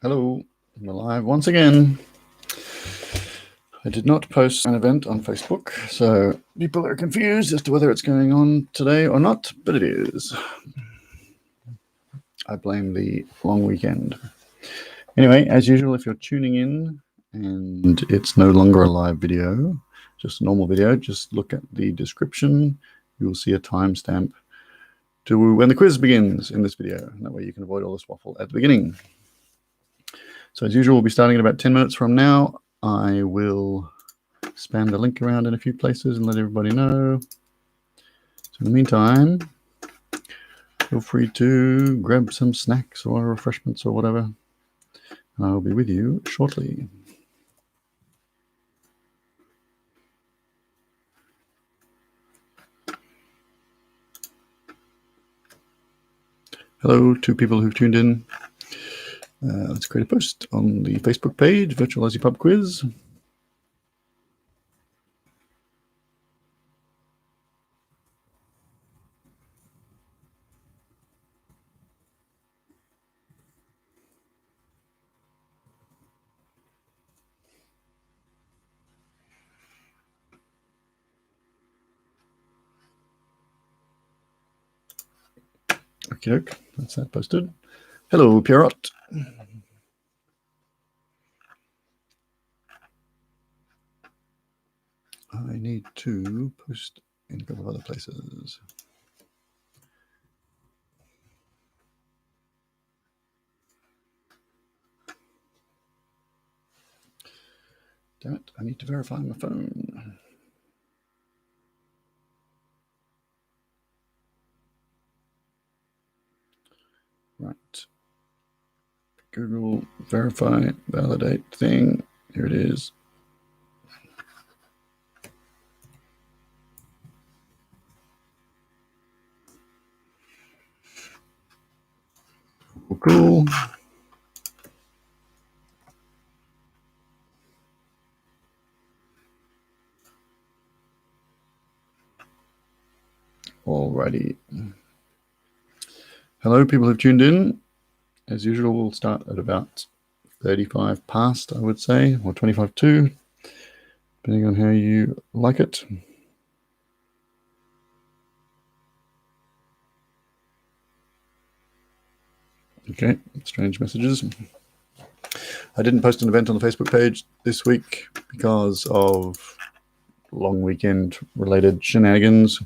Hello, I'm alive once again. I did not post an event on Facebook, so people are confused as to whether it's going on today or not, but it is. I blame the long weekend. Anyway, as usual, if you're tuning in and it's no longer a live video, just a normal video, just look at the description. You will see a timestamp to when the quiz begins in this video. That way you can avoid all this waffle at the beginning. So as usual, we'll be starting in about 10 minutes from now. I will spam the link around in a few places and let everybody know. So in the meantime, feel free to grab some snacks or refreshments or whatever. And I will be with you shortly. Hello to people who've tuned in. Let's create a post on the Facebook page, Virtual Aussie Pub Quiz. Okay, that's that posted. Hello, Pierrot. I need to post in a couple of other places. Damn it, I need to verify my phone. Right. Google verify, validate thing. Here it is. Cool. Alrighty. Hello, people who've tuned in. As usual, we'll start at about 35 past, I would say, or 25 to, depending on how you like it. Okay, strange messages. I didn't post an event on the Facebook page this week because of long weekend related shenanigans.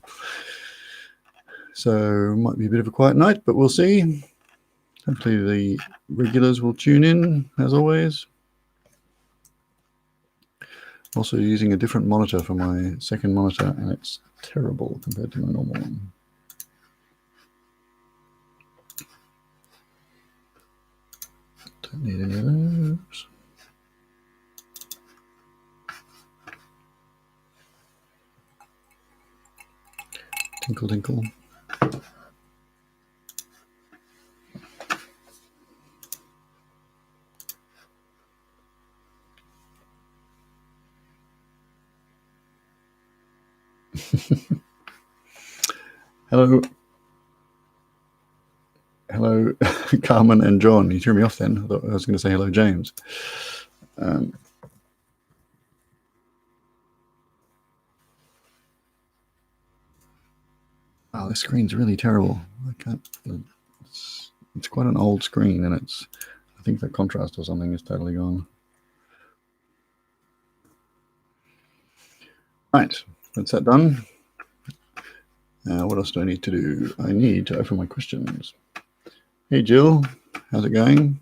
So might be a bit of a quiet night, but we'll see. Hopefully the regulars will tune in, as always. Also using a different monitor for my second monitor, and it's terrible compared to my normal one. Don't need any of those. Tinkle, tinkle. Hello. Hello, Carmen and John. You threw me off then. I thought I was going to say hello, James. Oh, this screen's really terrible. I can't. It's quite an old screen, and I think the contrast or something is totally gone. Right, that's that done. What else do I need to do? I need to open my questions. Hey, Jill, how's it going?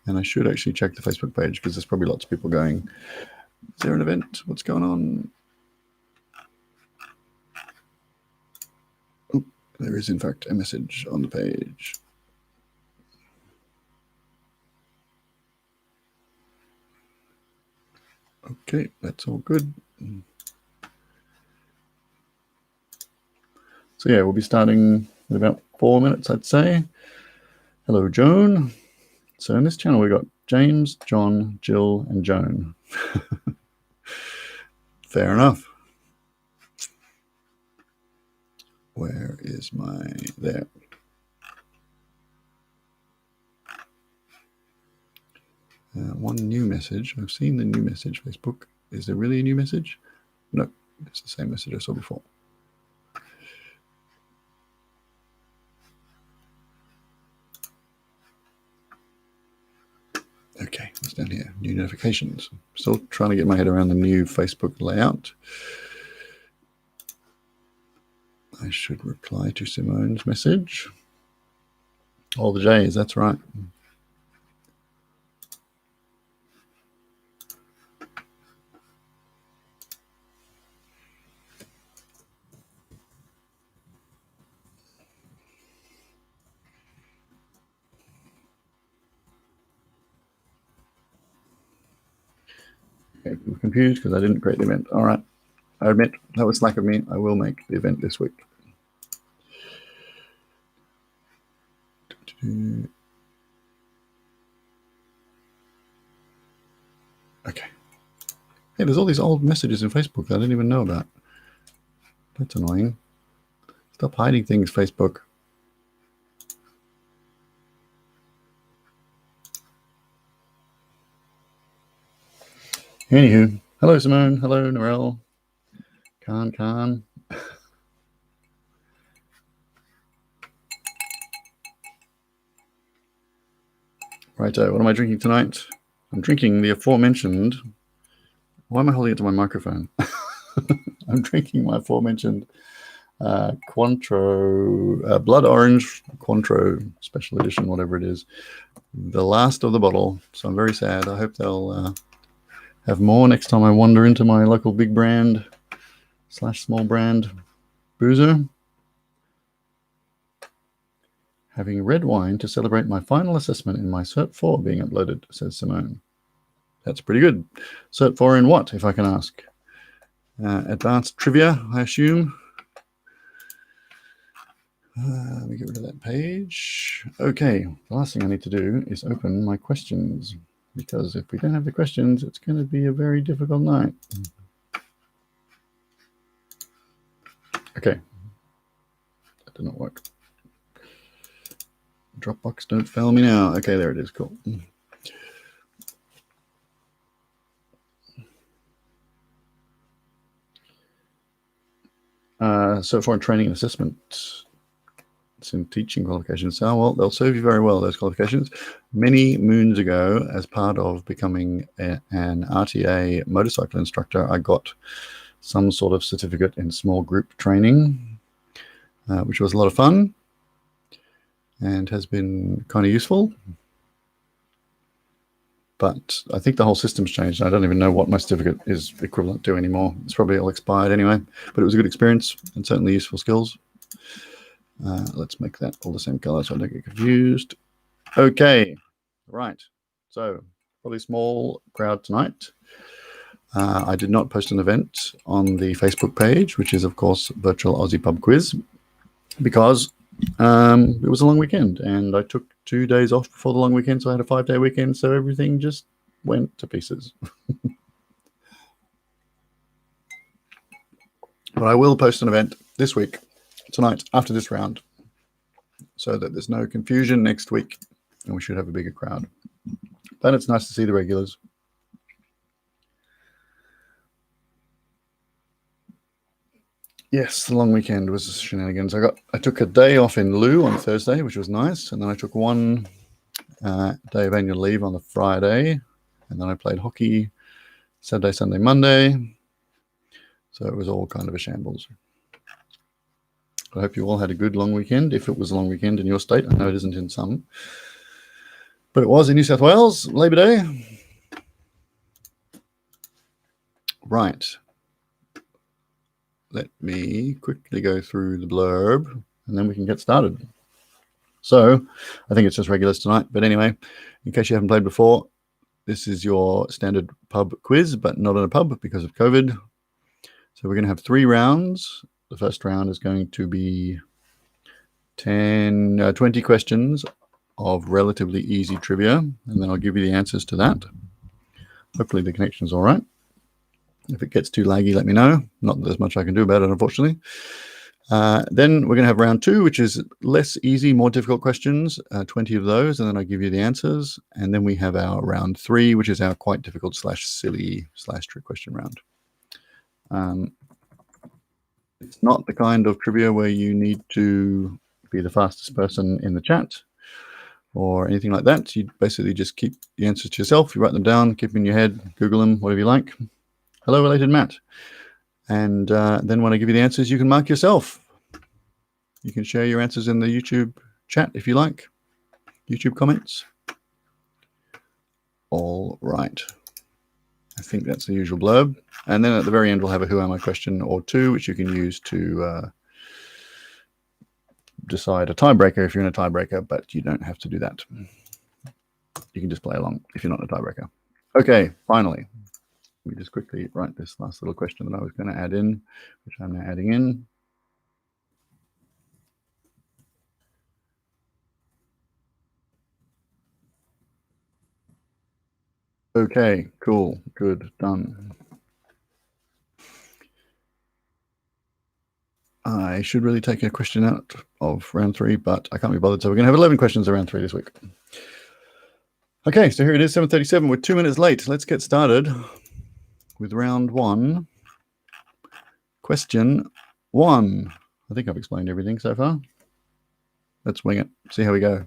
And I should actually check the Facebook page because there's probably lots of people going, is there an event? What's going on? Oh, there is, in fact, a message on the page. Okay, that's all good. So yeah, we'll be starting in about 4 minutes, I'd say. Hello, Joan. So in this channel, we've got James, John, Jill, and Joan. Fair enough. Where is my, there. One new message. I've seen the new message, Facebook. Is there really a new message? No, it's the same message I saw before. Okay, what's down here? New notifications. Still trying to get my head around the new Facebook layout. I should reply to Simone's message. All the J's, that's right. Okay, I'm confused because I didn't create the event. All right. I admit that was slack of me. I will make the event this week. Okay. Hey, there's all these old messages in Facebook that I didn't even know about. That's annoying. Stop hiding things, Facebook. Anywho, hello Simone, hello Narelle, Khan. Righto, what am I drinking tonight? I'm drinking the aforementioned. Why am I holding it to my microphone? I'm drinking my aforementioned Cointreau Blood Orange Cointreau Special Edition, whatever it is. The last of the bottle, so I'm very sad. I hope they'll have more next time I wander into my local big brand / small brand boozer. Having red wine to celebrate my final assessment in my Cert 4 being uploaded, says Simone. That's pretty good. Cert 4 in what, if I can ask? Advanced trivia, I assume. Let me get rid of that page. Okay, the last thing I need to do is open my questions, because if we don't have the questions, it's going to be a very difficult night. Okay. That did not work. Dropbox, don't fail me now. Okay, there it is. Cool. So for training and assessment, it's in teaching qualifications. Oh, well, they'll serve you very well, those qualifications. Many moons ago, as part of becoming an RTA motorcycle instructor, I got some sort of certificate in small group training, which was a lot of fun and has been kind of useful. But I think the whole system's changed. I don't even know what my certificate is equivalent to anymore. It's probably all expired anyway, but it was a good experience and certainly useful skills. Let's make that all the same color so I don't get confused. Okay, right. So probably small crowd tonight. I did not post an event on the Facebook page, which is, of course, Virtual Aussie Pub Quiz, because it was a long weekend and I took 2 days off before the long weekend, so I had a 5-day weekend, so everything just went to pieces. But I will post an event this week, tonight, after this round, so that there's no confusion next week and we should have a bigger crowd. But it's nice to see the regulars. Yes, the long weekend was shenanigans. I took a day off in lieu on Thursday, which was nice, and then I took one day of annual leave on the Friday, and then I played hockey Saturday, Sunday, Monday. So it was all kind of a shambles. I hope you all had a good long weekend, if it was a long weekend in your state. I know it isn't in some, but it was in New South Wales, Labor Day. Right. Let me quickly go through the blurb and then we can get started. So I think it's just regulars tonight. But anyway, in case you haven't played before, this is your standard pub quiz, but not in a pub because of COVID. So we're going to have 3 rounds. The first round is going to be 20 questions of relatively easy trivia, and then I'll give you the answers to that. Hopefully the connection's all right. If it gets too laggy, let me know. Not that there's much I can do about it, unfortunately. Then we're going to have round 2, which is less easy, more difficult questions, 20 of those, and then I give you the answers. And then we have our round 3, which is our quite difficult / silly / trick question round. It's not the kind of trivia where you need to be the fastest person in the chat or anything like that. You basically just keep the answers to yourself. You write them down, keep them in your head, Google them, whatever you like. Hello, related Matt. And then when I give you the answers, you can mark yourself. You can share your answers in the YouTube chat if you like. YouTube comments. All right. I think that's the usual blurb. And then at the very end, we'll have a who am I question or 2, which you can use to decide a tiebreaker if you're in a tiebreaker, but you don't have to do that. You can just play along if you're not a tiebreaker. Okay, finally. Let me just quickly write this last little question that I was going to add in, which I'm now adding in. Okay, cool, good, done. I should really take a question out of round 3, but I can't be bothered. So we're going to have 11 questions around 3 this week. Okay, so here it is, 7:37. We're 2 minutes late. Let's get started with round 1. Question 1. I think I've explained everything so far. Let's wing it. See how we go.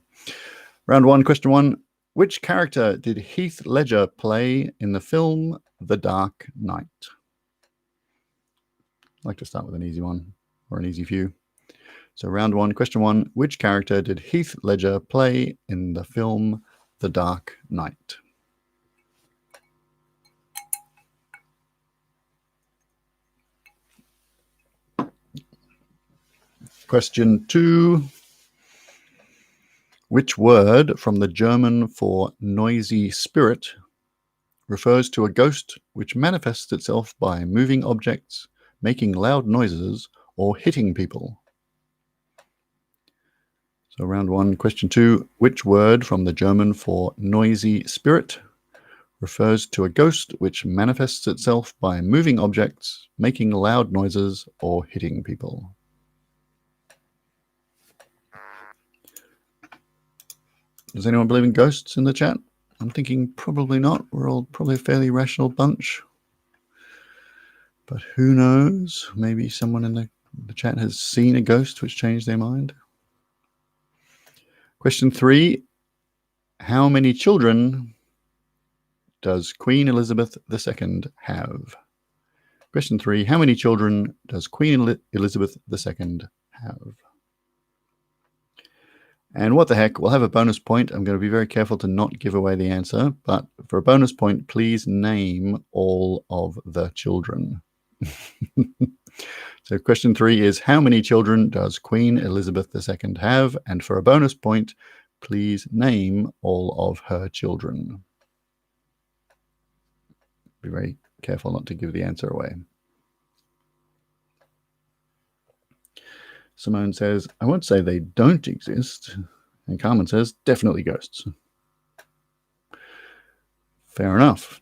Round 1, question 1. Which character did Heath Ledger play in the film The Dark Knight? I'd like to start with an easy one, or an easy few. So round 1, question 1. Which character did Heath Ledger play in the film The Dark Knight? Question 2. Which word from the German for noisy spirit refers to a ghost which manifests itself by moving objects, making loud noises, or hitting people? So round 1, question 2. Which word from the German for noisy spirit refers to a ghost which manifests itself by moving objects, making loud noises, or hitting people? Does anyone believe in ghosts in the chat? I'm thinking probably not. We're all probably a fairly rational bunch. But who knows? Maybe someone in the chat has seen a ghost which changed their mind. Question 3. How many children does Queen Elizabeth II have? Question 3. How many children does Queen Elizabeth II have? And what the heck, we'll have a bonus point. I'm going to be very careful to not give away the answer, but for a bonus point, please name all of the children. So question 3 is, how many children does Queen Elizabeth II have? And for a bonus point, please name all of her children. Be very careful not to give the answer away. Simone says, I won't say they don't exist. And Carmen says, definitely ghosts. Fair enough.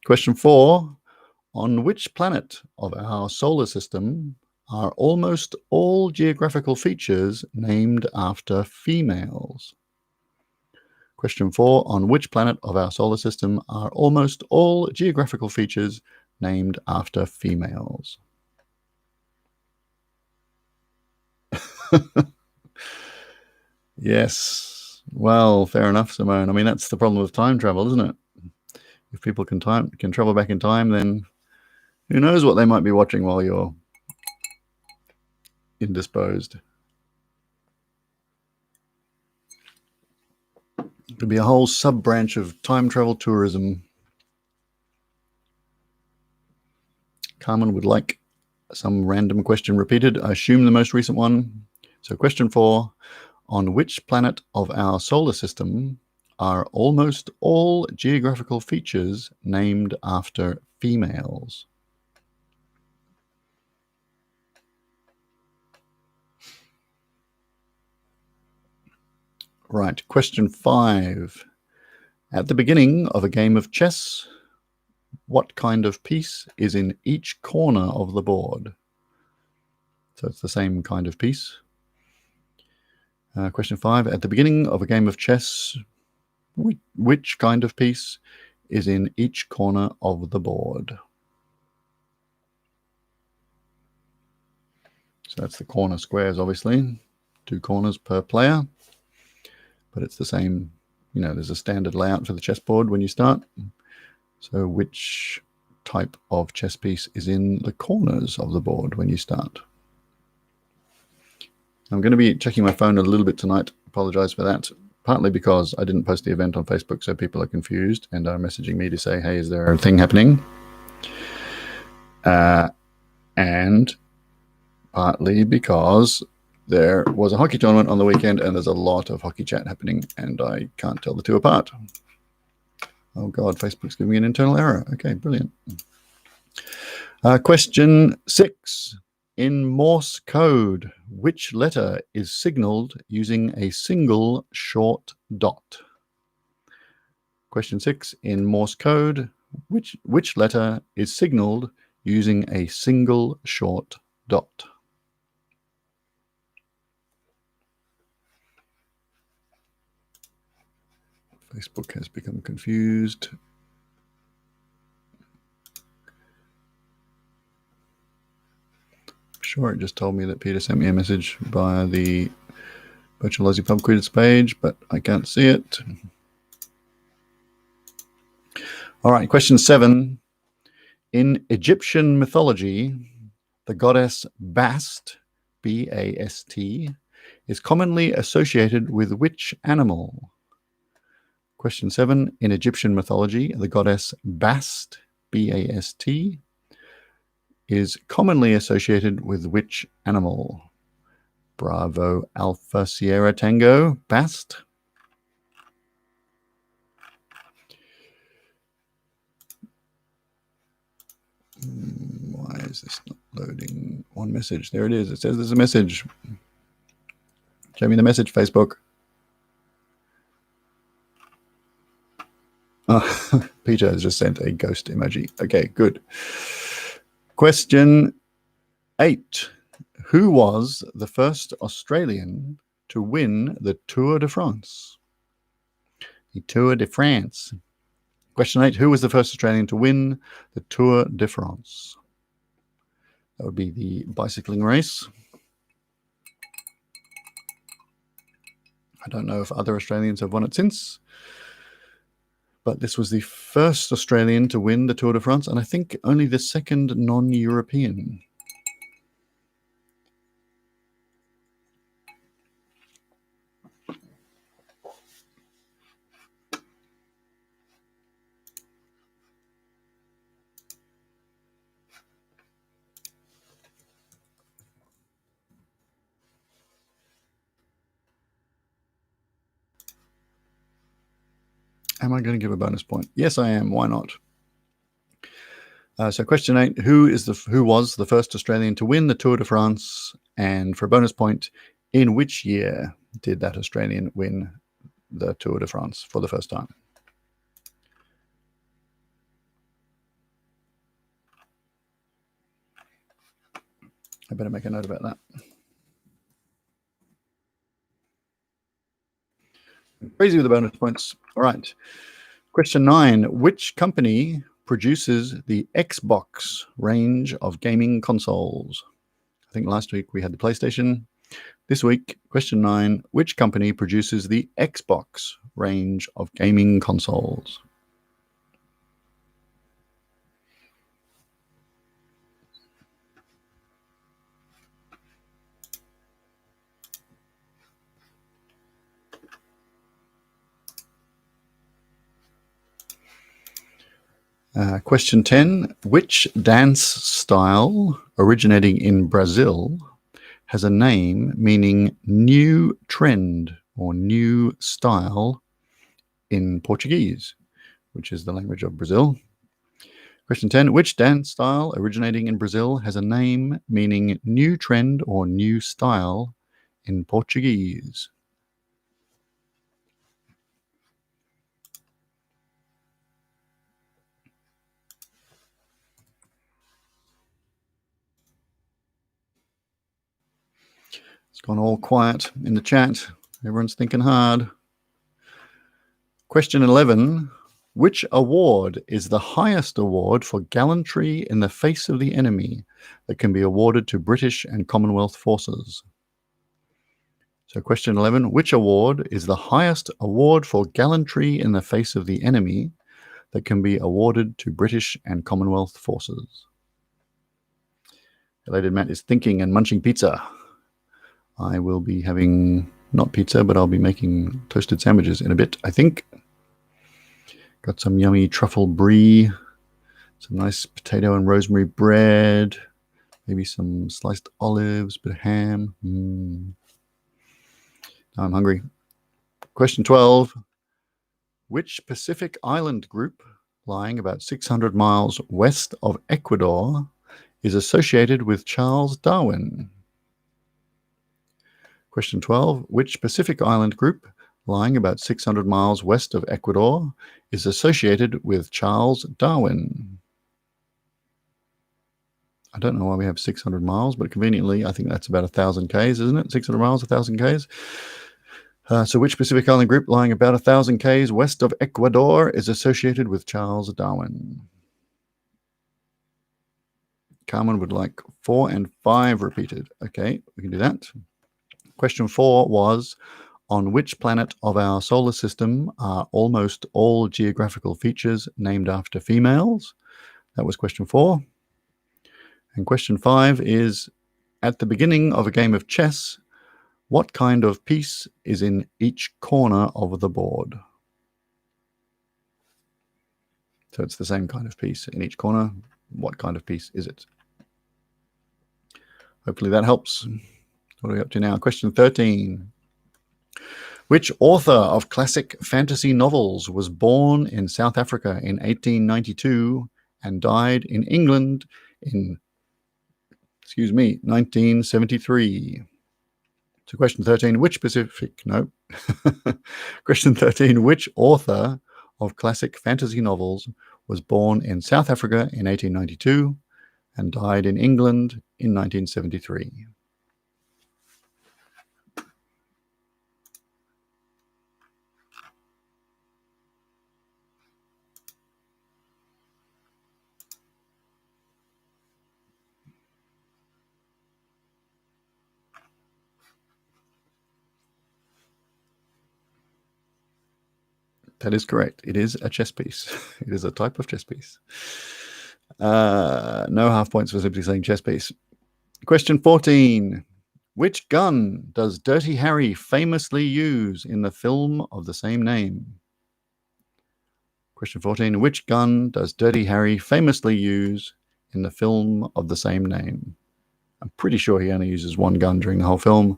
Question 4. On which planet of our solar system are almost all geographical features named after females? Question 4. On which planet of our solar system are almost all geographical features named after females? Yes. Well, fair enough, Simone. I mean, that's the problem with time travel, isn't it? If people can travel back in time, then who knows what they might be watching while you're indisposed. It could be a whole sub-branch of time travel tourism. Carmen would like some random question repeated. I assume the most recent one. So question 4, on which planet of our solar system are almost all geographical features named after females? Right, question 5. At the beginning of a game of chess, what kind of piece is in each corner of the board? So it's the same kind of piece. Question 5. At the beginning of a game of chess, which kind of piece is in each corner of the board? So that's the corner squares, obviously. 2 corners per player. But it's the same, there's a standard layout for the chessboard when you start. So which type of chess piece is in the corners of the board when you start? I'm going to be checking my phone a little bit tonight. Apologize for that. Partly because I didn't post the event on Facebook, so people are confused and are messaging me to say, hey, is there a thing happening? And partly because there was a hockey tournament on the weekend and there's a lot of hockey chat happening and I can't tell the two apart. Oh God, Facebook's giving me an internal error. Okay, brilliant. Question 6. In Morse code, which letter is signaled using a single short dot? Question 6. In Morse code, which letter is signaled using a single short dot? Facebook has become confused. Sure, it just told me that Peter sent me a message via the Virtual Aussie Pub Quiz page, but I can't see it. All right, question 7. In Egyptian mythology, the goddess Bast, B-A-S-T, is commonly associated with which animal? Question 7. In Egyptian mythology, the goddess Bast, B-A-S-T, is commonly associated with which animal? Bravo, Alpha, Sierra, Tango, Bast. Why is this not loading? One message. There it is. It says there's a message. Show me the message, Facebook. Oh, Peter has just sent a ghost emoji. Okay, good. Question 8. Who was the first Australian to win the Tour de France? The Tour de France. Question 8. Who was the first Australian to win the Tour de France? That would be the bicycling race. I don't know if other Australians have won it since, but this was the first Australian to win the Tour de France, and I think only the second non-European. Am I going to give a bonus point? Yes, I am. Why not? So question 8, who was the first Australian to win the Tour de France? And for a bonus point, in which year did that Australian win the Tour de France for the first time? I better make a note about that. Crazy with the bonus points. All right. Question 9, which company produces the Xbox range of gaming consoles? I think last week we had the PlayStation. This week, question 9, which company produces the Xbox range of gaming consoles? Question 10, which dance style originating in Brazil has a name meaning new trend or new style in Portuguese, which is the language of Brazil? Question 10, which dance style originating in Brazil has a name meaning new trend or new style in Portuguese? Gone all quiet in the chat. Everyone's thinking hard. Question 11. Which award is the highest award for gallantry in the face of the enemy that can be awarded to British and Commonwealth forces? So question 11. Which award is the highest award for gallantry in the face of the enemy that can be awarded to British and Commonwealth forces? Elated Matt is thinking and munching pizza. I will be having not pizza, but I'll be making toasted sandwiches in a bit, I think. Got some yummy truffle brie, some nice potato and rosemary bread, maybe some sliced olives, bit of ham. Now I'm hungry. Question 12. Which Pacific island group, lying about 600 miles west of Ecuador, is associated with Charles Darwin? Question 12. Which Pacific island group, lying about 600 miles west of Ecuador, is associated with Charles Darwin? I don't know why we have 600 miles, but conveniently, I think that's about 1,000 Ks, isn't it? 600 miles, 1,000 Ks. So which Pacific island group, lying about 1,000 Ks west of Ecuador, is associated with Charles Darwin? Carmen would like 4 and 5 repeated. Okay, we can do that. Question 4 was, on which planet of our solar system are almost all geographical features named after females? That was question 4. And question 5 is, at the beginning of a game of chess, what kind of piece is in each corner of the board? So it's the same kind of piece in each corner. What kind of piece is it? Hopefully that helps. What are we up to now? Question 13. Which author of classic fantasy novels was born in South Africa in 1892 and died in England in, 1973? So question 13, Question 13, which author of classic fantasy novels was born in South Africa in 1892 and died in England in 1973? That is correct. It is a chess piece. It is a type of chess piece. No half points for simply saying chess piece. Question 14. Which gun does Dirty Harry famously use in the film of the same name? Question 14. Which gun does Dirty Harry famously use in the film of the same name? I'm pretty sure he only uses one gun during the whole film.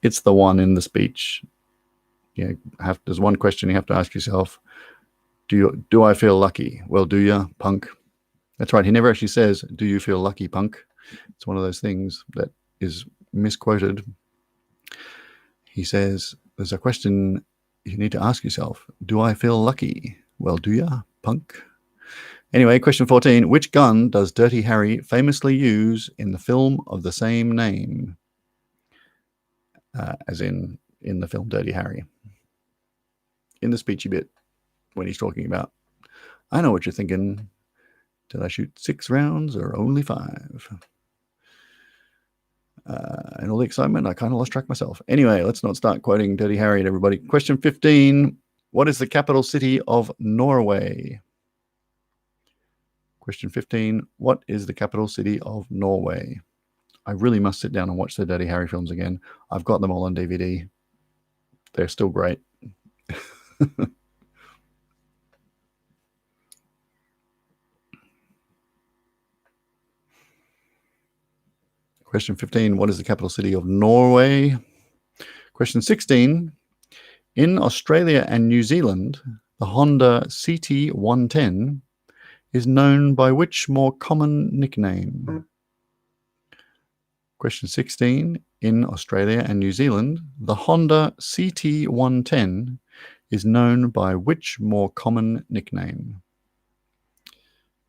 It's the one in the speech. There's one question you have to ask yourself. Do I feel lucky? Well, do you, punk? That's right. He never actually says, do you feel lucky, punk? It's one of those things that is misquoted. He says, there's a question you need to ask yourself. Do I feel lucky? Well, do you, punk? Anyway, question 14. Which gun does Dirty Harry famously use in the film of the same name? As in the film Dirty Harry. In the speechy bit when he's talking about, I know what you're thinking. Did I shoot 6 rounds or only 5? And all the excitement, I kind of lost track myself. Anyway, let's not start quoting Dirty Harry to everybody. Question 15. What is the capital city of Norway? Question 15. What is the capital city of Norway? I really must sit down and watch the Dirty Harry films again. I've got them all on DVD. They're still great. Question 15, what is the capital city of Norway? Question 16, in Australia and New Zealand, the Honda CT110 is known by which more common nickname? Question 16, in Australia and New Zealand, the Honda CT110 is known by which more common nickname?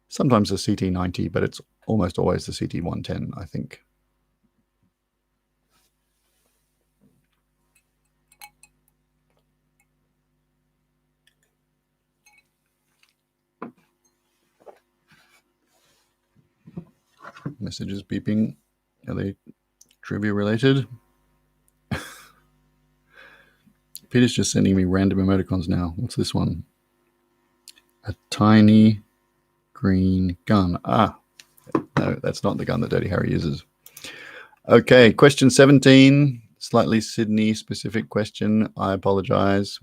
Sometimes the CT90, but it's almost always the CT110, I think. Messages beeping. Are they trivia related? Peter's just sending me random emoticons now. What's this one? A tiny green gun. Ah, no, that's not the gun that Dirty Harry uses. Okay, question 17. Slightly Sydney-specific question. I apologize.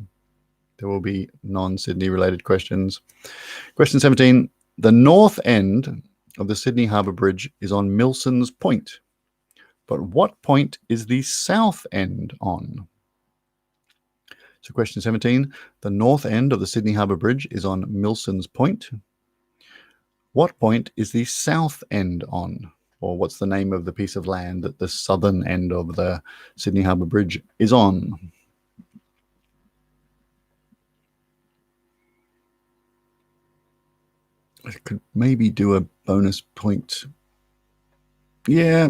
There will be non-Sydney related questions. Question 17. The north end of the Sydney Harbour Bridge is on Milson's Point. But what point is the south end on? So question 17, the north end of the Sydney Harbour Bridge is on Milson's Point. What point is the south end on? Or what's the name of the piece of land that the southern end of the Sydney Harbour Bridge is on? I could maybe do a bonus point. Yeah,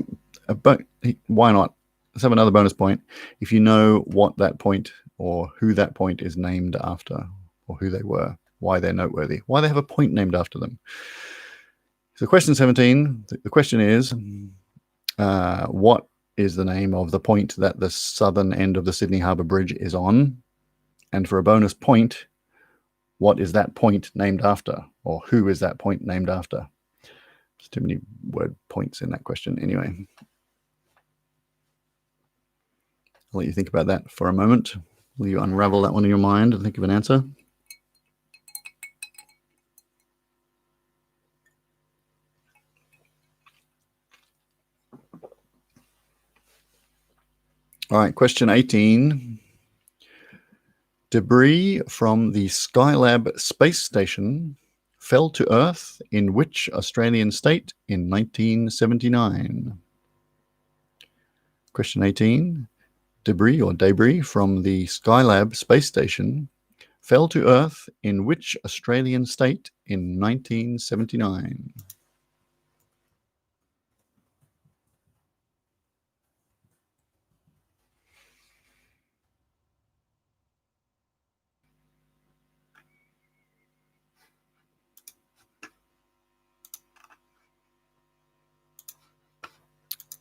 but why not? Let's have another bonus point. If you know what that point or who that point is named after, or who they were, why they're noteworthy, why they have a point named after them. So question 17, the question is, what is the name of the point that the southern end of the Sydney Harbour Bridge is on? And for a bonus point, what is that point named after? Or who is that point named after? There's too many word points in that question anyway. I'll let you think about that for a moment. Will you unravel that one in your mind and think of an answer? All right, question 18. Debris from the Skylab space station fell to Earth in which Australian state in 1979? Question 18. Debris from the Skylab space station fell to Earth in which Australian state in 1979?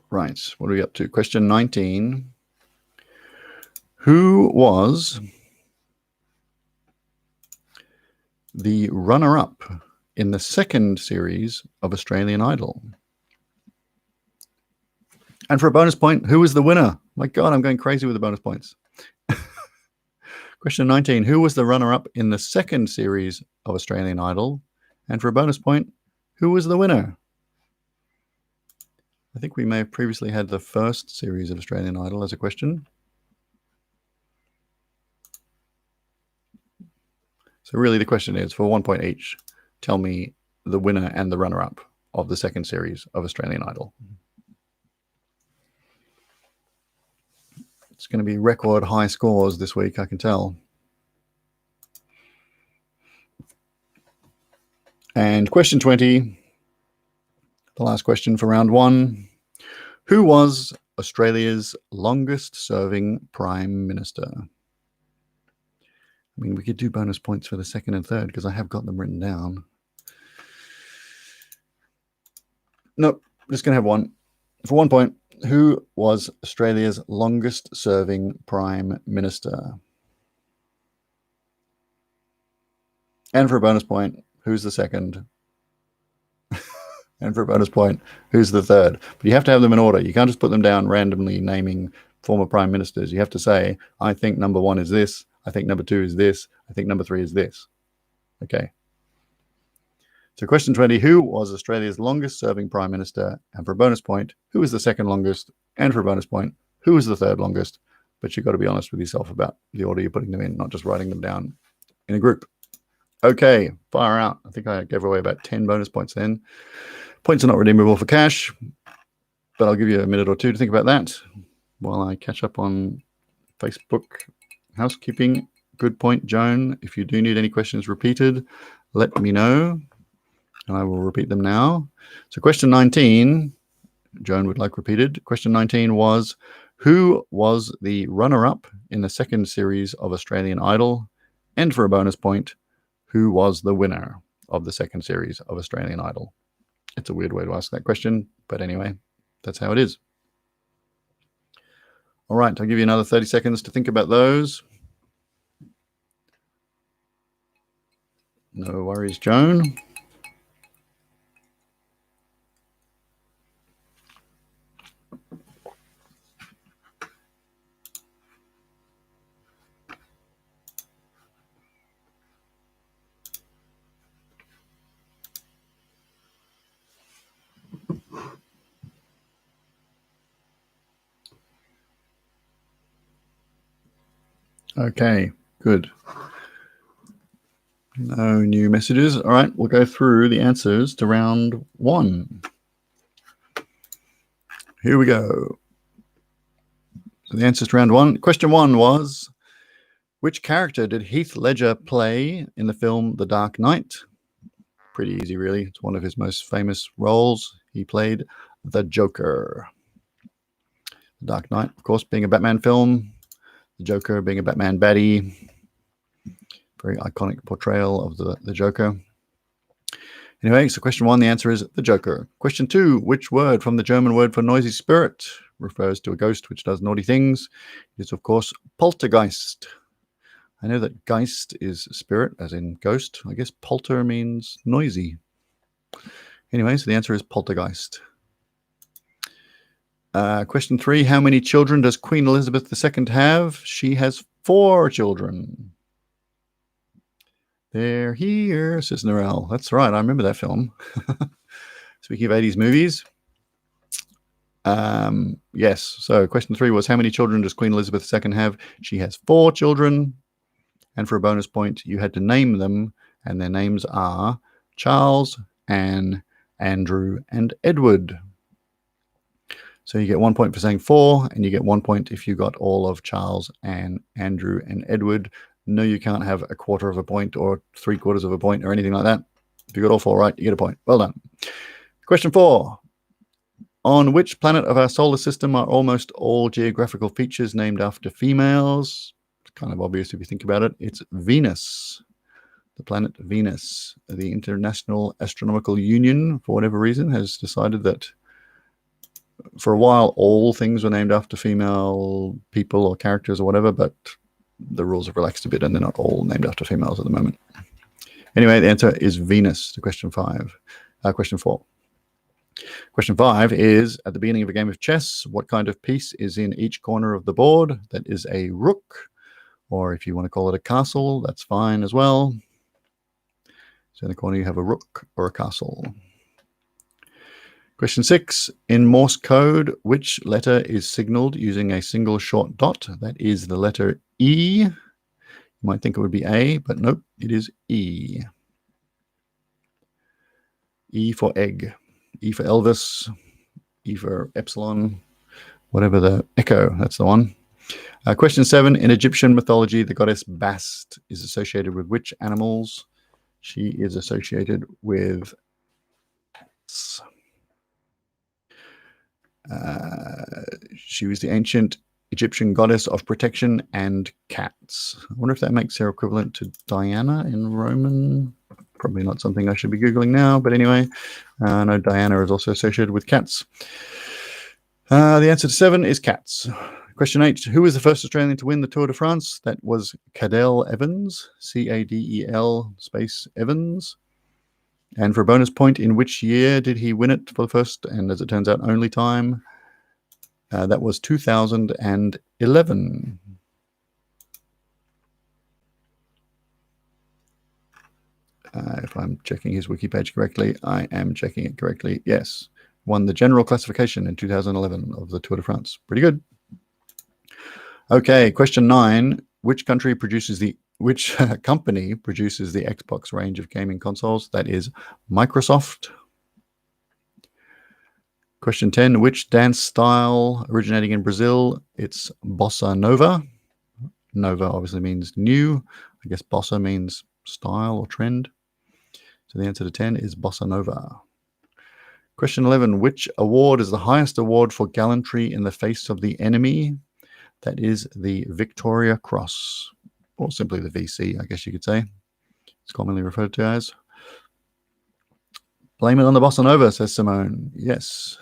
Right, what are we up to? Question 19. Who was the runner-up in the second series of Australian Idol? And for a bonus point, who was the winner? My God, I'm going crazy with the bonus points. Question 19. Who was the runner-up in the second series of Australian Idol? And for a bonus point, who was the winner? I think we may have previously had the first series of Australian Idol as a question. So really the question is, for 1 point each, tell me the winner and the runner-up of the second series of Australian Idol. It's going to be record high scores this week, I can tell. And question 20, the last question for round one. Who was Australia's longest serving Prime Minister? I mean, we could do bonus points for the second and third because I have got them written down. Nope, just going to have one. For 1 point, who was Australia's longest serving Prime Minister? And for a bonus point, who's the second? And for a bonus point, who's the third? But you have to have them in order. You can't just put them down randomly naming former prime ministers. You have to say, I think number one is this. I think number two is this. I think number three is this. Okay. So question 20, who was Australia's longest serving prime minister? And for a bonus point, who was the second longest? And for a bonus point, who was the third longest? But you've got to be honest with yourself about the order you're putting them in, not just writing them down in a group. Okay, fire out. I think I gave away about 10 bonus points then. Points are not redeemable for cash, but I'll give you a minute or two to think about that while I catch up on Facebook housekeeping. Good point, Joan. If you do need any questions repeated, let me know, and I will repeat them now. So question 19, Joan would like repeated. Question 19 was, who was the runner-up in the second series of Australian Idol? And for a bonus point, who was the winner of the second series of Australian Idol? It's a weird way to ask that question, but anyway, that's how it is. All right, I'll give you another 30 seconds to think about those. No worries, Joan. Okay, good. No new messages. All right, we'll go through the answers to round 1. Here we go. So the answers to round 1. Question 1 was, which character did Heath Ledger play in the film The Dark Knight? Pretty easy, really. It's one of his most famous roles. He played the Joker. The Dark Knight, of course, being a Batman film. The Joker being a Batman baddie. Very iconic portrayal of the Joker. Anyway, so question 1, the answer is the Joker. Question 2, which word from the German word for noisy spirit refers to a ghost which does naughty things? It's, of course, poltergeist. I know that geist is spirit, as in ghost. I guess polter means noisy. Anyway, so the answer is poltergeist. Question 3, how many children does Queen Elizabeth II have? She has 4 children. They're here, says Narelle. That's right, I remember that film. Speaking of 80s movies. Yes, so question 3 was, how many children does Queen Elizabeth II have? She has 4 children. And for a bonus point, you had to name them, and their names are Charles, Anne, Andrew, and Edward. So you get 1 point for saying 4, and you get 1 point if you got all of Charles, Anne, Andrew, and Edward. No, you can't have a quarter of a point or 3/4 of a point or anything like that. If you got all 4 right, you get a point. Well done. Question 4. On which planet of our solar system are almost all geographical features named after females? It's kind of obvious if you think about it. It's Venus, the planet Venus. The International Astronomical Union, for whatever reason, has decided that for a while all things were named after female people or characters or whatever, but the rules have relaxed a bit and they're not all named after females at the moment. Anyway, the answer is Venus to question 5. Question 4. Question 5 is, at the beginning of a game of chess, what kind of piece is in each corner of the board? That is a rook, or if you want to call it a castle, that's fine as well. So in the corner you have a rook or a castle. Question 6, in Morse code, which letter is signaled using a single short dot? That is the letter E. You might think it would be A, but nope, it is E. E for egg. E for Elvis, E for epsilon, whatever the echo, that's the one. Question 7, in Egyptian mythology, the goddess Bast is associated with which animals? She is associated with cats. She was the ancient Egyptian goddess of protection and cats. I wonder if that makes her equivalent to Diana in Roman. Probably not something I should be Googling now, but anyway, I know Diana is also associated with cats. The answer to 7 is cats. Question 8, who was the first Australian to win the Tour de France? That was Cadel Evans, Cadel space Evans. And for a bonus point, in which year did he win it for the first, and as it turns out, only time? That was 2011. If I'm checking his wiki page correctly, I am checking it correctly. Yes, won the general classification in 2011 of the Tour de France. Pretty good. Okay, question 9. Which company produces the Xbox range of gaming consoles? That is Microsoft. Question 10. Which dance style originating in Brazil? It's Bossa Nova. Nova obviously means new. I guess Bossa means style or trend. So the answer to 10 is Bossa Nova. Question 11. Which award is the highest award for gallantry in the face of the enemy? That is the Victoria Cross, or simply the VC, I guess you could say. It's commonly referred to as. Blame it on the bossa nova, says Simone. Yes.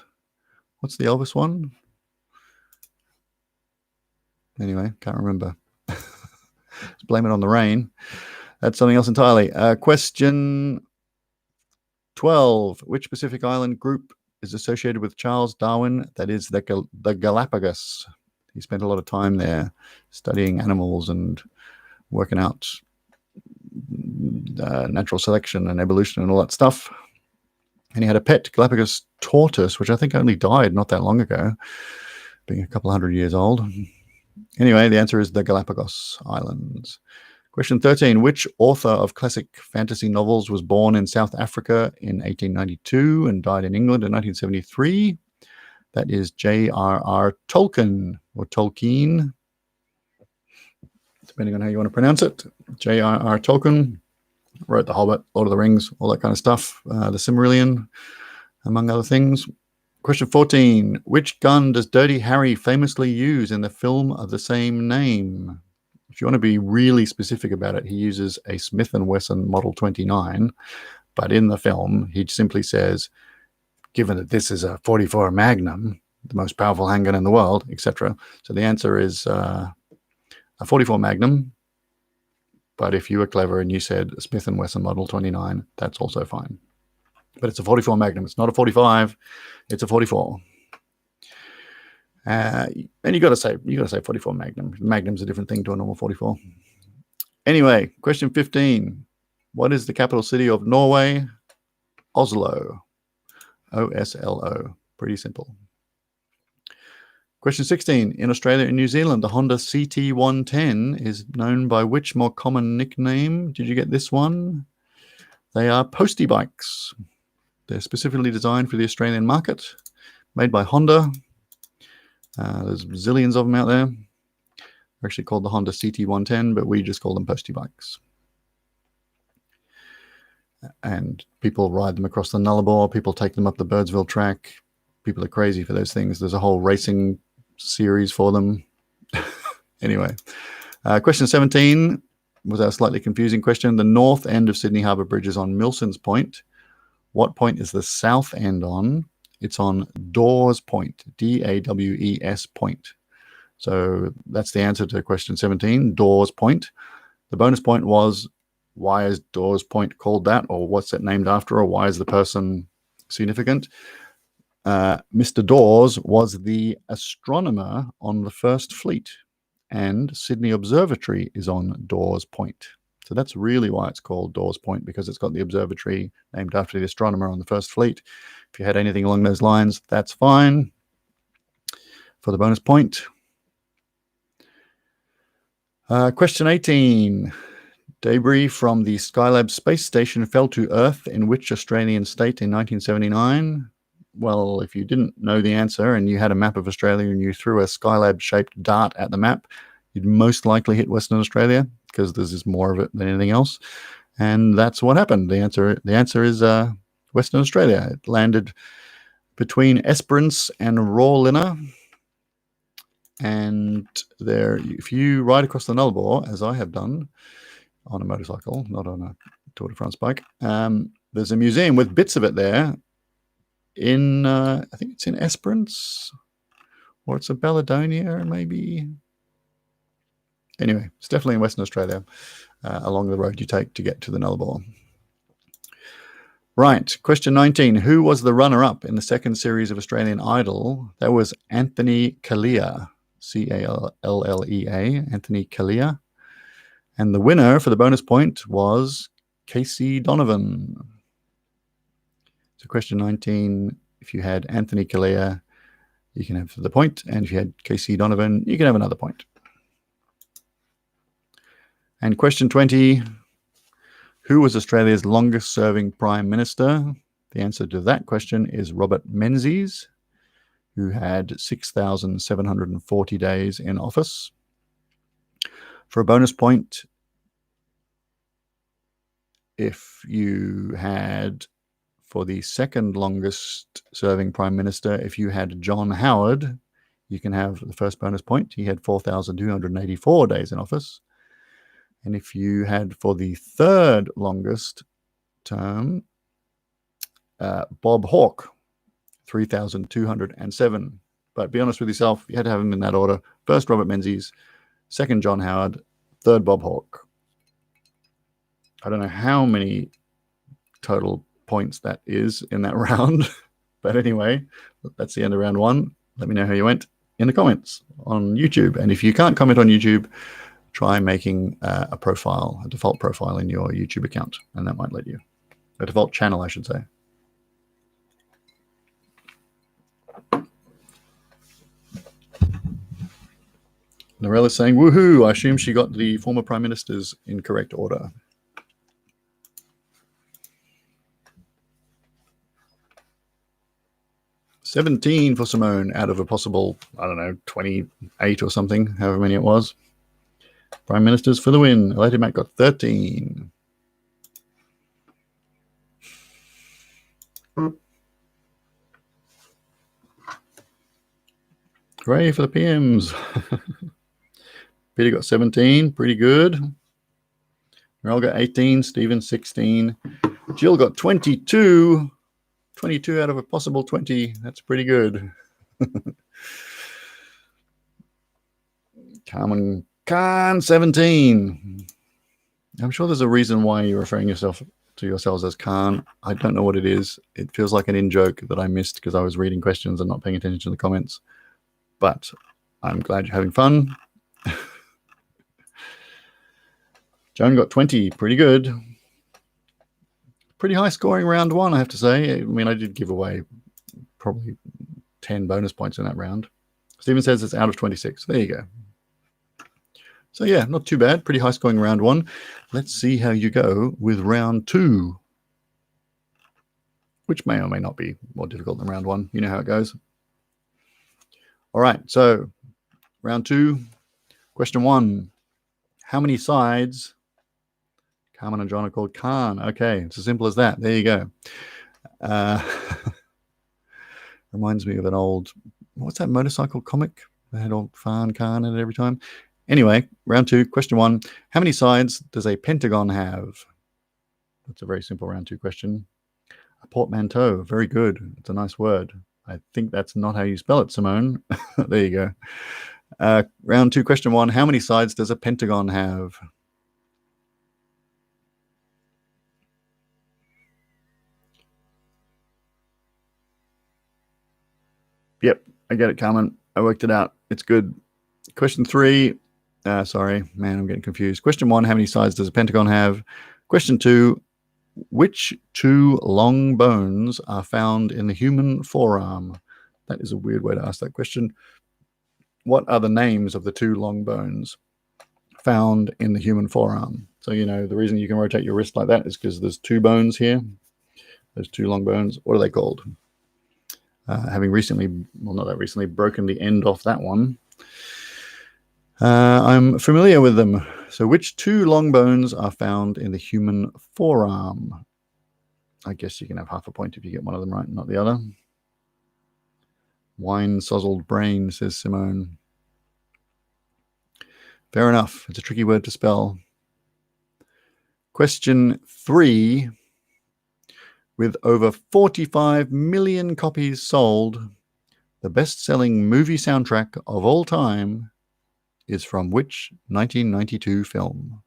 What's the Elvis one? Anyway, can't remember. Blame it on the rain. That's something else entirely. Question 12. Which Pacific Island group is associated with Charles Darwin? That is the Galapagos. He spent a lot of time there studying animals and working out natural selection and evolution and all that stuff. And he had a pet Galapagos tortoise, which I think only died not that long ago, being a couple hundred years old. Anyway, the answer is the Galapagos Islands. Question 13. Which author of classic fantasy novels was born in South Africa in 1892 and died in England in 1973? That is J.R.R. Tolkien, or Tolkien, depending on how you want to pronounce it. J.R.R. Tolkien wrote The Hobbit, Lord of the Rings, all that kind of stuff, the Silmarillion, among other things. Question 14. Which gun does Dirty Harry famously use in the film of the same name? If you want to be really specific about it, he uses a Smith & Wesson Model 29, but in the film, he simply says, given that this is a .44 Magnum, the most powerful handgun in the world, etc. So the answer is a .44 Magnum, but if you were clever and you said Smith & Wesson Model 29, that's also fine. But it's a .44 Magnum. It's not a .45. It's a .44. And you got to say .44 Magnum. Magnum's a different thing to a normal .44. Anyway, question 15. What is the capital city of Norway? Oslo. O-S-L-O. Pretty simple. Question 16. In Australia and New Zealand, the Honda CT110 is known by which more common nickname? Did you get this one? They are postie bikes. They're specifically designed for the Australian market, made by Honda. There's zillions of them out there. They're actually called the Honda CT110, but we just call them postie bikes. And people ride them across the Nullarbor. People take them up the Birdsville track. People are crazy for those things. There's a whole racing series for them. Anyway, question 17 was a slightly confusing question. The north end of Sydney Harbour Bridge is on Milson's Point. What point is the south end on? It's on Dawes Point, D-A-W-E-S Point. So that's the answer to question 17, Dawes Point. The bonus point was, why is Dawes Point called that? Or what's it named after? Or why is the person significant? Mr. Dawes was the astronomer on the First Fleet, and Sydney Observatory is on Dawes Point. So that's really why it's called Dawes Point, because it's got the observatory named after the astronomer on the First Fleet. If you had anything along those lines, that's fine for the bonus point. Question 18. Debris from the Skylab space station fell to Earth in which Australian state in 1979? Well, if you didn't know the answer and you had a map of Australia and you threw a Skylab-shaped dart at the map, you'd most likely hit Western Australia, because there's just more of it than anything else. And that's what happened. The answer is Western Australia. It landed between Esperance and Rawlinna. And there, if you ride across the Nullarbor, as I have done on a motorcycle, not on a Tour de France bike, there's a museum with bits of it there in, I think it's in Esperance, or it's a Baladonia, maybe. Anyway, it's definitely in Western Australia, along the road you take to get to the Nullarbor. Right, question 19. Who was the runner-up in the second series of Australian Idol? That was Anthony Callea, C-A-L-L-E-A, Anthony Callea. And the winner for the bonus point was Casey Donovan. So question 19, if you had Anthony Callea, you can have the point. And if you had Casey Donovan, you can have another point. And question 20, who was Australia's longest-serving Prime Minister? The answer to that question is Robert Menzies, who had 6,740 days in office. For a bonus point, if you had, for the second longest-serving Prime Minister, if you had John Howard, you can have the first bonus point. He had 4,284 days in office. And if you had for the third longest term, Bob Hawke, 3,207. But be honest with yourself, you had to have them in that order. First, Robert Menzies. Second, John Howard. Third, Bob Hawke. I don't know how many total points that is in that round. But anyway, that's the end of round one. Let me know how you went in the comments on YouTube. And if you can't comment on YouTube, try making a profile, a default profile in your YouTube account, and that might let you. A default channel, I should say. Norella's saying, woohoo, I assume she got the former prime ministers in correct order. $17 for Simone out of a possible, I don't know, 28 or something, however many it was. Prime ministers for the win. Elated Mac got 13. Hooray for the PMs. Peter got 17, pretty good. Merrill got 18, Stephen 16. Jill got 22. 22 out of a possible 20. That's pretty good. Carmen Khan, 17. I'm sure there's a reason why you're referring to yourselves as Khan. I don't know what it is. It feels like an in-joke that I missed because I was reading questions and not paying attention to the comments. But I'm glad you're having fun. Joan got 20. Pretty good. Pretty high scoring round one, I have to say. I mean, I did give away probably 10 bonus points in that round. Stephen says it's out of 26. There you go. So yeah, not too bad. Pretty high scoring round one. Let's see how you go with round two, which may or may not be more difficult than round one. You know how it goes. All right, so round two, question one. How many sides? Carmen and John are called Khan. Okay, it's as simple as that. There you go. Reminds me of an old, what's that motorcycle comic? They had old Farn Khan in it every time. Anyway, round two, question one. How many sides does a pentagon have? That's a very simple round two question. A portmanteau. Very good. It's a nice word. I think that's not how you spell it, Simone. There you go. Round two, question one. How many sides does a pentagon have? Yep, I get it, Carmen. I worked it out. It's good. Question three. Sorry, man, I'm getting confused. Question one, how many sides does a pentagon have? Question two, which two long bones are found in the human forearm? That is a weird way to ask that question. What are the names of the two long bones found in the human forearm? So, you know, the reason you can rotate your wrist like that is because there's two bones here. There's two long bones. What are they called? Having recently, well, not that recently, broken the end off that one, I'm familiar with them. So which two long bones are found in the human forearm? I guess you can have half a point if you get one of them right, not the other. Wine-sozzled brain, says Simone. Fair enough. It's a tricky word to spell. Question three. With over 45 million copies sold, the best-selling movie soundtrack of all time is from which 1992 film?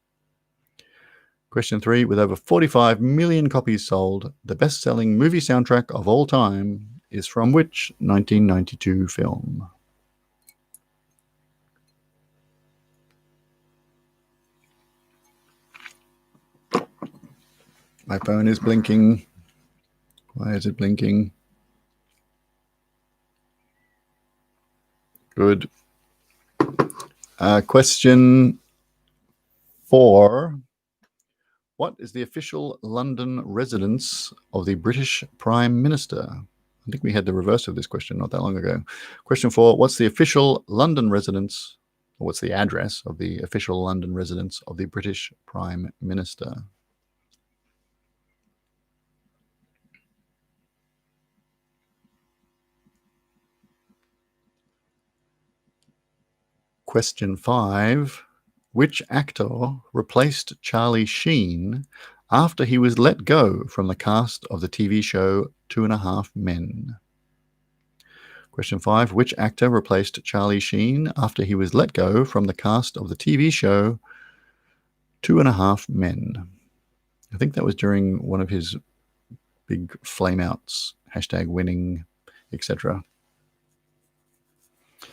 Question three, with over 45 million copies sold, the best-selling movie soundtrack of all time is from which 1992 film? My phone is blinking. Why is it blinking? Good. Question four. What is the official London residence of the British Prime Minister? I think we had the reverse of this question not that long ago. Question four. What's the official London residence, or what's the address of the official London residence of the British Prime Minister? Question five. Which actor replaced Charlie Sheen after he was let go from the cast of the TV show 2.5 Men? Question 5. Which actor replaced Charlie Sheen after he was let go from the cast of the TV show 2.5 Men? I think that was during one of his big flameouts, #winning, etc.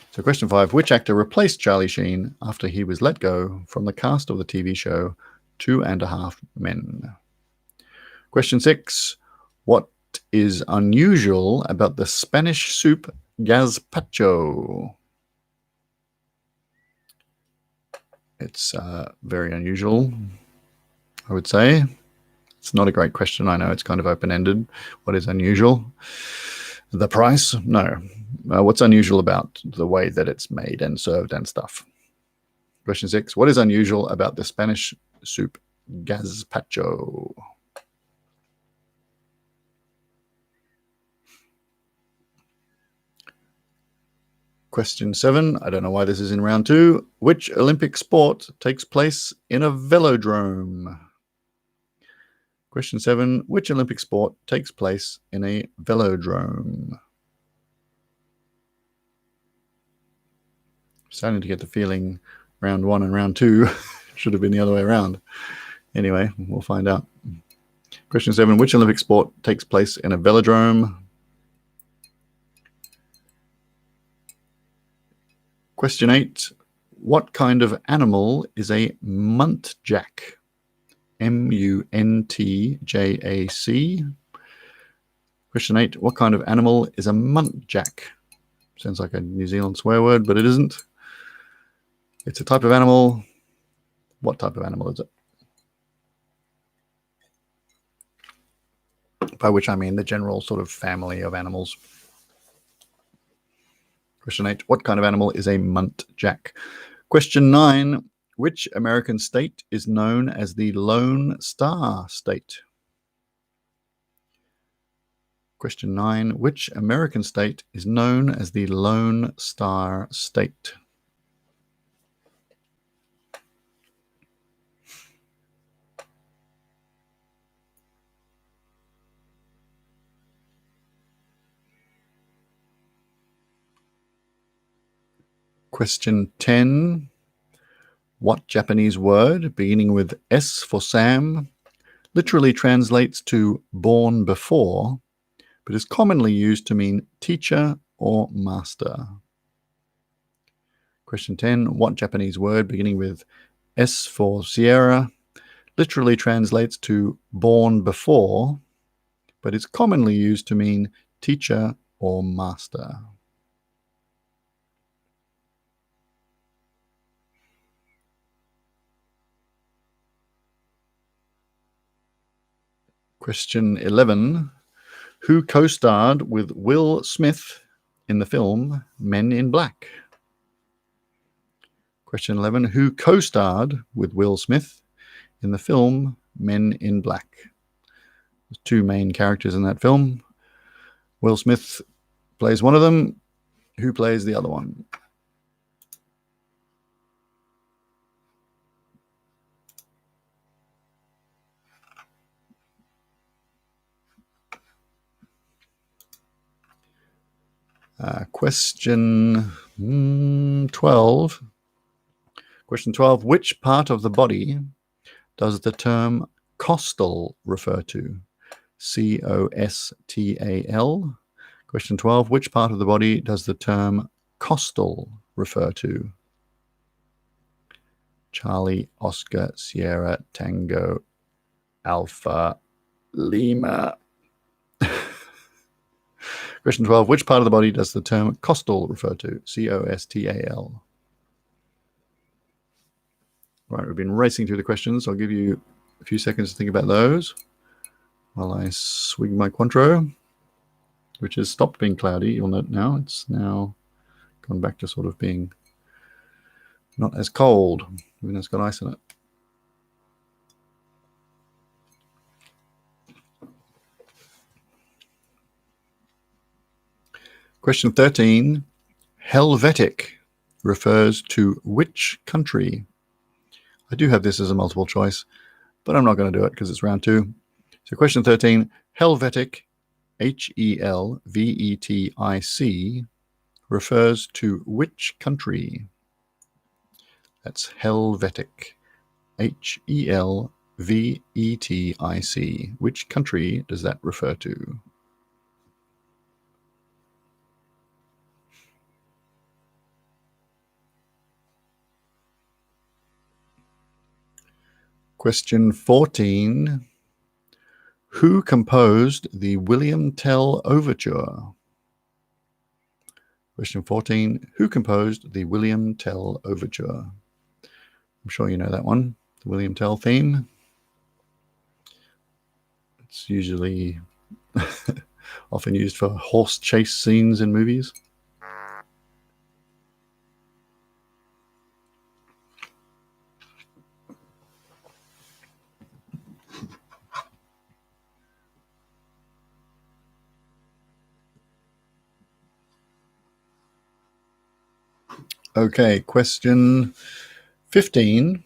So question 5, which actor replaced Charlie Sheen after he was let go from the cast of the TV show 2.5 Men? Question 6, what is unusual about the Spanish soup gazpacho? It's very unusual, I would say. It's not a great question. I know it's kind of open-ended. What is unusual? The price? No. What's unusual about the way that it's made and served and stuff? Question 6. What is unusual about the Spanish soup gazpacho? Question 7. I don't know why this is in round 2. Which Olympic sport takes place in a velodrome? Question 7. Which Olympic sport takes place in a velodrome? Starting to get the feeling round 1 and round 2 should have been the other way around. Anyway, we'll find out. Question 7. Which Olympic sport takes place in a velodrome? Question 8. What kind of animal is a muntjac? M-U-N-T-J-A-C. Question 8. What kind of animal is a muntjac? Sounds like a New Zealand swear word, but it isn't. It's a type of animal. What type of animal is it? By which I mean the general sort of family of animals. Question 8. What kind of animal is a muntjac? Question 9. Which American state is known as the Lone Star State? Question 9. Which American state is known as the Lone Star State? Question 10. What Japanese word, beginning with S for Sam, literally translates to born before, but is commonly used to mean teacher or master? Question 10. What Japanese word, beginning with S for Sierra, literally translates to born before, but is commonly used to mean teacher or master? Question 11. Who co-starred with Will Smith in the film Men in Black? Question 11. Who co-starred with Will Smith in the film Men in Black? There's 2 main characters in that film. Will Smith plays one of them. Who plays the other one? Question 12. Question 12. Which part of the body does the term costal refer to? C-O-S-T-A-L. Question 12. Which part of the body does the term costal refer to? Charlie, Oscar, Sierra, Tango, Alpha, Lima. Question 12. Which part of the body does the term costal refer to? C-O-S-T-A-L. Right, we've been racing through the questions. I'll give you a few seconds to think about those while I swig my Cointreau, which has stopped being cloudy. You'll note now it's now gone back to sort of being not as cold, even though it's got ice in it. Question 13. Helvetic refers to which country? I do have this as a multiple choice. but I'm not going to do it because it's round 2. So question 13, Helvetic, Helvetic, refers to which country? That's Helvetic, Helvetic. Which country does that refer to? Question 14. Who composed the William Tell Overture? Question 14. Who composed the William Tell Overture? I'm sure you know that one, the William Tell theme. It's usually often used for horse chase scenes in movies. Okay, question 15.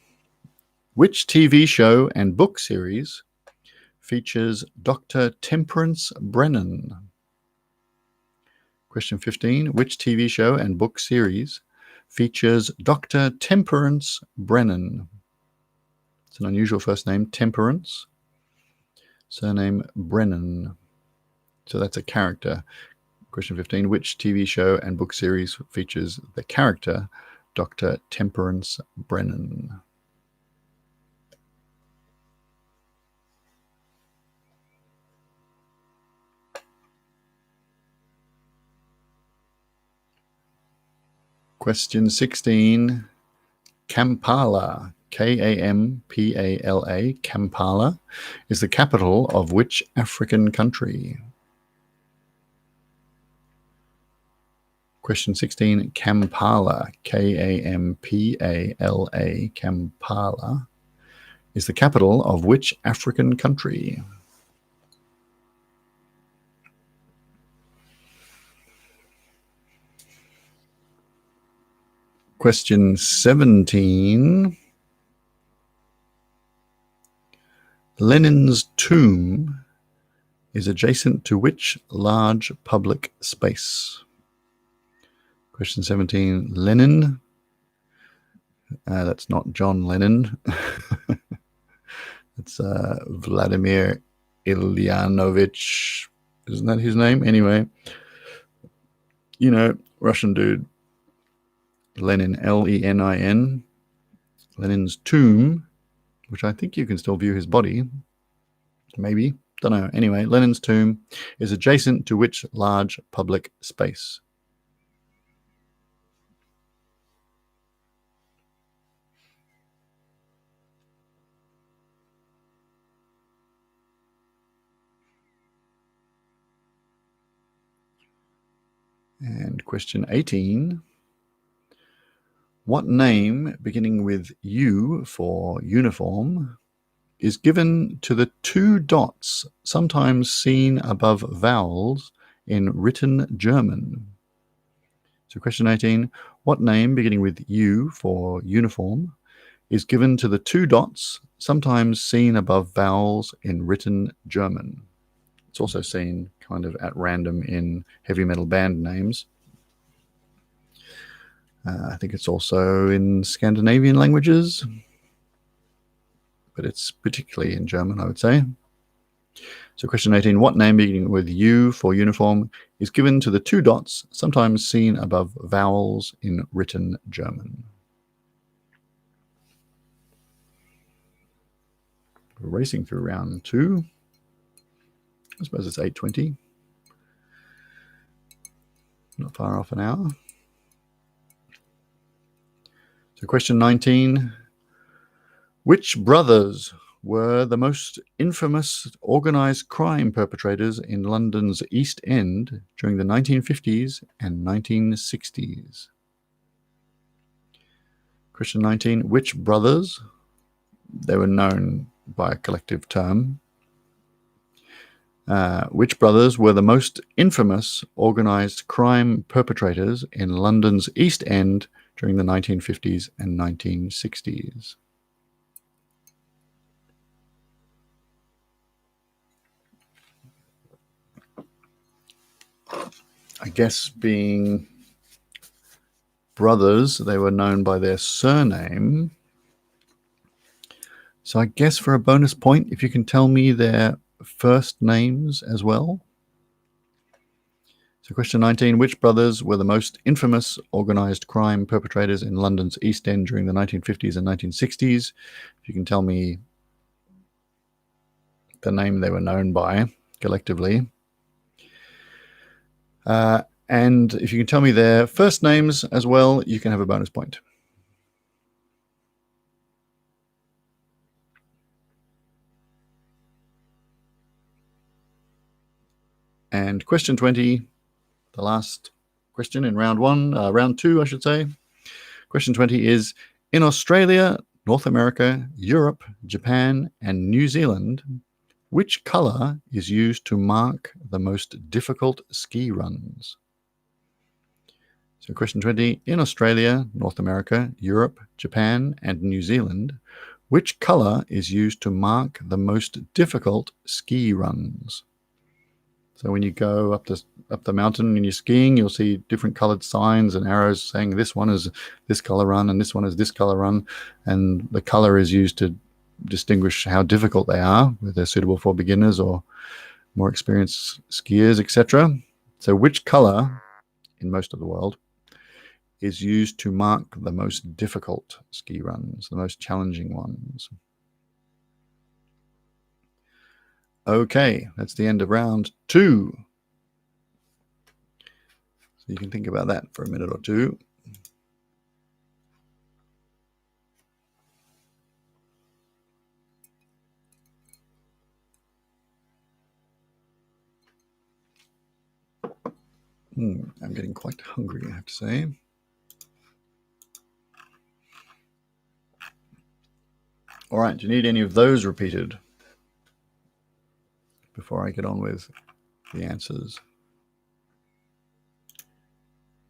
Which TV show and book series features Dr. Temperance Brennan? Question 15. Which TV show and book series features Dr. Temperance Brennan? It's an unusual first name, Temperance. Surname Brennan. So that's a character. Question 15. Which TV show and book series features the character Dr. Temperance Brennan? Question 16. Kampala, Kampala, Kampala is the capital of which African country? Question 16. Kampala, Kampala, Kampala is the capital of which African country? Question 17. Lenin's tomb is adjacent to which large public space? Question 17. Lenin. That's not John Lennon. It's Vladimir Ilyanovich. Isn't that his name? Anyway, you know, Russian dude. Lenin, Lenin. Lenin's tomb, which I think you can still view his body. Maybe. Don't know. Anyway, Lenin's tomb is adjacent to which large public space? And question 18. What name, beginning with U for uniform, is given to the 2 dots sometimes seen above vowels in written German? So question 18. What name, beginning with U for uniform, is given to the 2 dots sometimes seen above vowels in written German? It's also seen kind of at random in heavy metal band names. I think it's also in Scandinavian languages, but it's particularly in German, I would say. So question 18, what name beginning with U for uniform is given to the 2 dots sometimes seen above vowels in written German? We're racing through round 2. I suppose it's 8:20. Not far off an hour. So question 19. Which brothers were the most infamous organised crime perpetrators in London's East End during the 1950s and 1960s? Question 19. Which brothers? They were known by a collective term. Which brothers were the most infamous organised crime perpetrators in London's East End during the 1950s and 1960s? I guess being brothers, they were known by their surname. So I guess for a bonus point, if you can tell me their first names as well. So question 19, which brothers were the most infamous organised crime perpetrators in London's East End during the 1950s and 1960s? If you can tell me the name they were known by collectively. And if you can tell me their first names as well, you can have a bonus point. And question 20, the last question in round two, I should say. Question 20 is, in Australia, North America, Europe, Japan, and New Zealand, which colour is used to mark the most difficult ski runs? So question 20, in Australia, North America, Europe, Japan, and New Zealand, which colour is used to mark the most difficult ski runs? So when you go up the mountain and you're skiing, you'll see different coloured signs and arrows saying this one is this colour run and this one is this colour run, and the colour is used to distinguish how difficult they are, whether they're suitable for beginners or more experienced skiers, etc. So which colour in most of the world is used to mark the most difficult ski runs, the most challenging ones? Okay, that's the end of round two. So you can think about that for a minute or two. I'm getting quite hungry, I have to say. All right, do you need any of those repeated before I get on with the answers?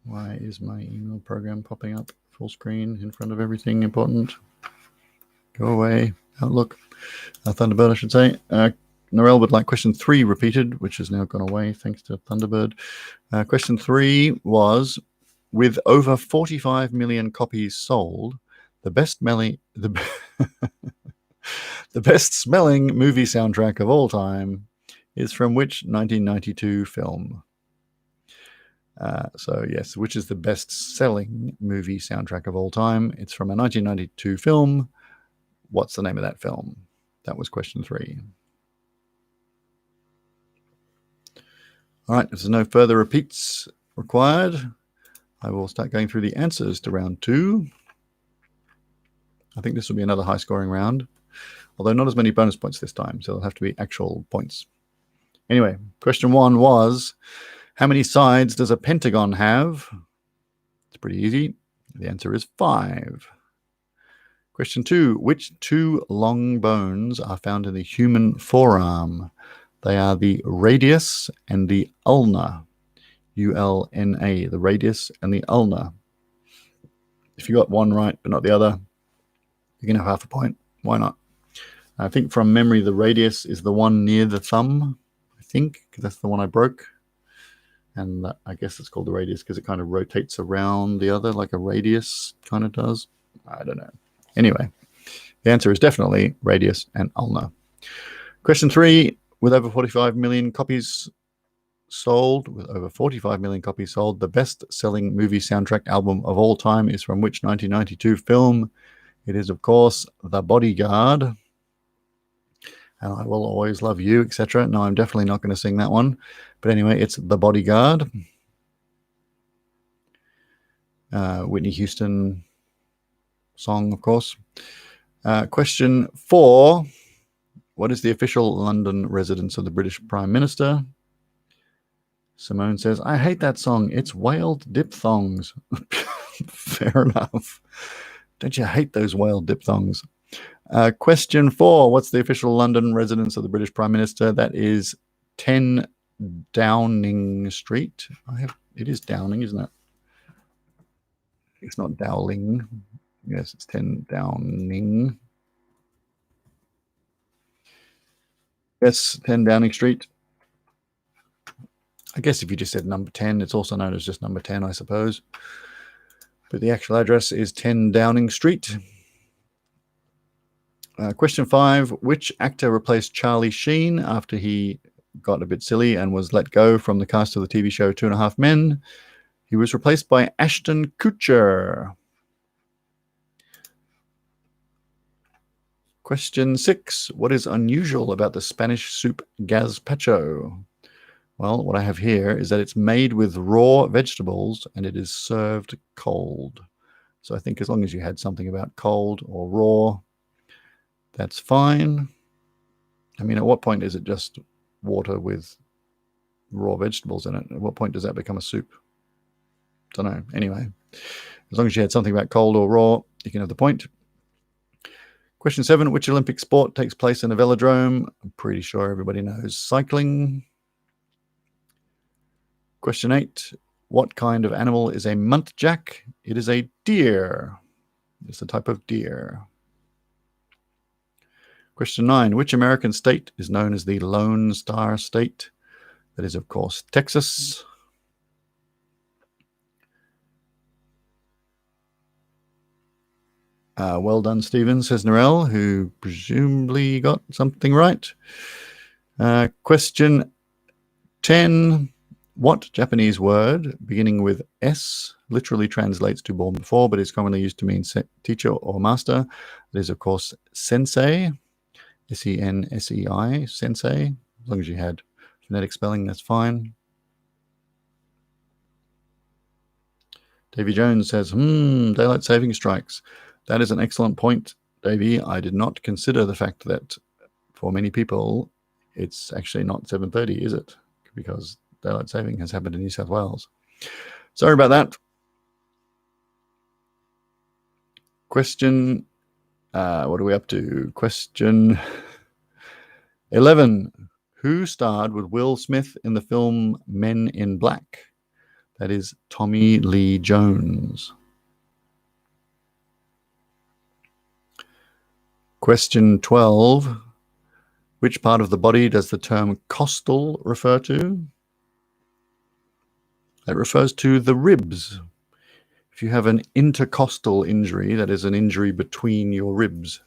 Why is my email program popping up full screen in front of everything important? Go away, Outlook. Thunderbird, I should say. Norel would like question 3 repeated, which has now gone away thanks to Thunderbird. Question 3 was, with over 45 million copies sold, the best smelling movie soundtrack of all time is from which 1992 film? So yes, which is the best-selling movie soundtrack of all time? It's from a 1992 film. What's the name of that film? That was question 3. All right, if there's no further repeats required, I will start going through the answers to round 2. I think this will be another high-scoring round, although not as many bonus points this time, so it'll have to be actual points. Anyway, question 1 was, how many sides does a pentagon have? It's pretty easy. The answer is 5. Question 2, which 2 long bones are found in the human forearm? They are the radius and the ulna. U-L-N-A, the radius and the ulna. If you got one right but not the other, you can have half a point. Why not? I think from memory, the radius is the one near the thumb, I think, because that's the one I broke. And I guess it's called the radius because it kind of rotates around the other like a radius kind of does. I don't know. Anyway, the answer is definitely radius and ulna. Question 3, with over 45 million copies sold, the best-selling movie soundtrack album of all time is from which 1992 film? It is, of course, The Bodyguard. And I Will Always Love You, etc. No, I'm definitely not going to sing that one. But anyway, it's The Bodyguard. Whitney Houston song, of course. Question 4. What is the official London residence of the British Prime Minister? Simone says, I hate that song. It's whaled diphthongs. Fair enough. Don't you hate those whaled diphthongs? Question 4. What's the official London residence of the British Prime Minister? That is 10 Downing Street. It is Downing, isn't it? It's not Dowling. Yes, it's 10 Downing. Yes, 10 Downing Street. I guess if you just said number 10, it's also known as just number 10, I suppose. But the actual address is 10 Downing Street. Question 5. Which actor replaced Charlie Sheen after he got a bit silly and was let go from the cast of the TV show 2.5 Men? He was replaced by Ashton Kutcher. Question 6. What is unusual about the Spanish soup gazpacho? Well, what I have here is that it's made with raw vegetables and it is served cold. So I think as long as you had something about cold or raw, that's fine. I mean, at what point is it just water with raw vegetables in it? At what point does that become a soup? Don't know. Anyway, as long as you had something about cold or raw, you can have the point. Question 7. Which Olympic sport takes place in a velodrome? I'm pretty sure everybody knows cycling. Question 8. What kind of animal is a muntjac? It is a deer. It's a type of deer. Question 9. Which American state is known as the Lone Star State? That is, of course, Texas. Well done, Stephen, says Narelle, who presumably got something right. Question 10. What Japanese word beginning with S literally translates to born before, but is commonly used to mean teacher or master? That is, of course, sensei. S-E-N-S-E-I, sensei. As long as you had phonetic spelling, that's fine. Davy Jones says, daylight saving strikes. That is an excellent point, Davy. I did not consider the fact that for many people, it's actually not 7:30, is it? Because daylight saving has happened in New South Wales. Sorry about that. Question, what are we up to? Question 11. Who starred with Will Smith in the film Men in Black? That is Tommy Lee Jones. Question 12. Which part of the body does the term costal refer to? That refers to the ribs. If you have an intercostal injury, that is an injury between your ribs.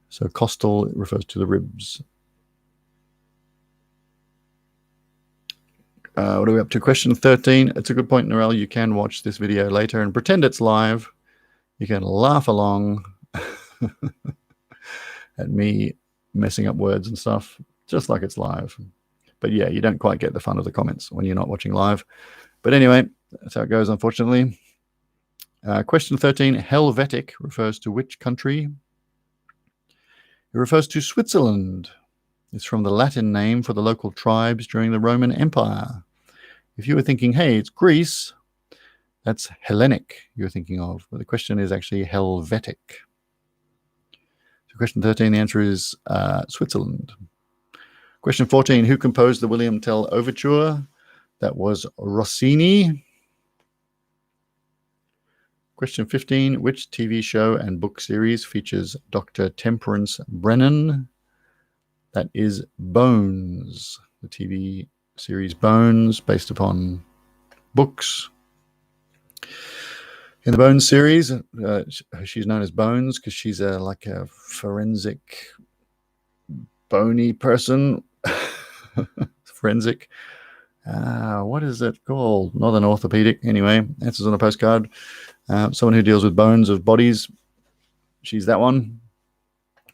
So costal refers to the ribs. What are we up to? Question 13. It's a good point, Narelle. You can watch this video later and pretend it's live. You can laugh along at me messing up words and stuff, just like it's live. But yeah, you don't quite get the fun of the comments when you're not watching live. But anyway, that's how it goes, unfortunately. Question 13. Helvetic refers to which country? It refers to Switzerland. It's from the Latin name for the local tribes during the Roman Empire. If you were thinking, hey, it's Greece, that's Hellenic you're thinking of. But the question is actually Helvetic. So question 13, the answer is Switzerland. Question 14, who composed the William Tell Overture? That was Rossini. Question 15, which TV show and book series features Dr. Temperance Brennan? That is Bones, the TV series Bones, based upon books. In the Bones series, she's known as Bones because she's like a forensic, bony person. Forensic. What is it called? Not an orthopedic. Anyway, answers on a postcard. Someone who deals with bones of bodies. She's that one.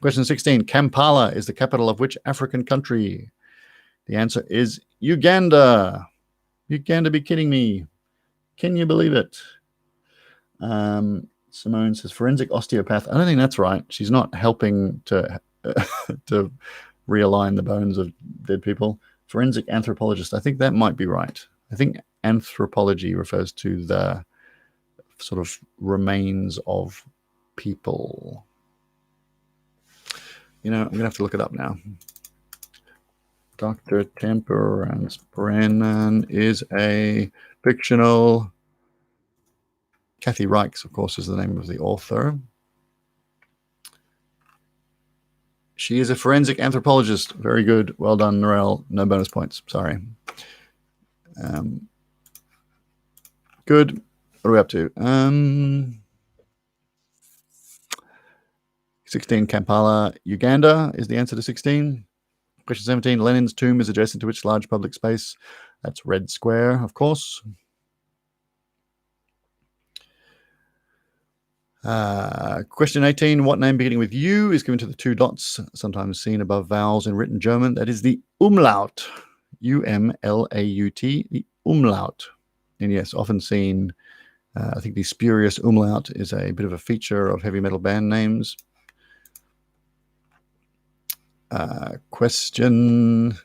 Question 16. Kampala is the capital of which African country? The answer is Uganda. Uganda, be kidding me. Can you believe it? Simone says forensic osteopath. I don't think that's right. She's not helping to to realign the bones of dead people. Forensic anthropologist. I think that might be right. I think anthropology refers to the sort of remains of people. You know, I'm going to have to look it up now. Dr. Temperance Brennan is a fictional... Kathy Reichs, of course, is the name of the author. She is a forensic anthropologist. Very good. Well done, Narelle. No bonus points. Sorry. Good. What are we up to? 16, Kampala, Uganda is the answer to 16. Question 17, Lenin's tomb is adjacent to which large public space? That's Red Square, of course. Question 18, what name beginning with U is given to the two dots, sometimes seen above vowels in written German? That is the umlaut. U-M-L-A-U-T, the umlaut. And yes, often seen, I think the spurious umlaut is a bit of a feature of heavy metal band names. Question,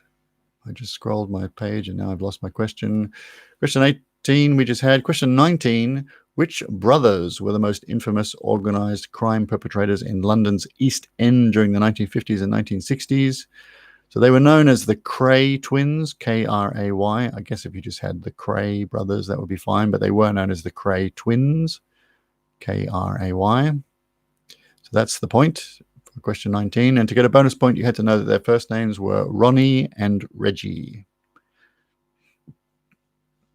I just scrolled my page and now I've lost my question. Question 18 we just had. Question 19, which brothers were the most infamous organized crime perpetrators in London's East End during the 1950s and 1960s? So they were known as the Kray twins, K-R-A-Y. I guess if you just had the Kray brothers, that would be fine, but they were known as the Kray twins, K-R-A-Y. So that's the point for question 19. And to get a bonus point, you had to know that their first names were Ronnie and Reggie.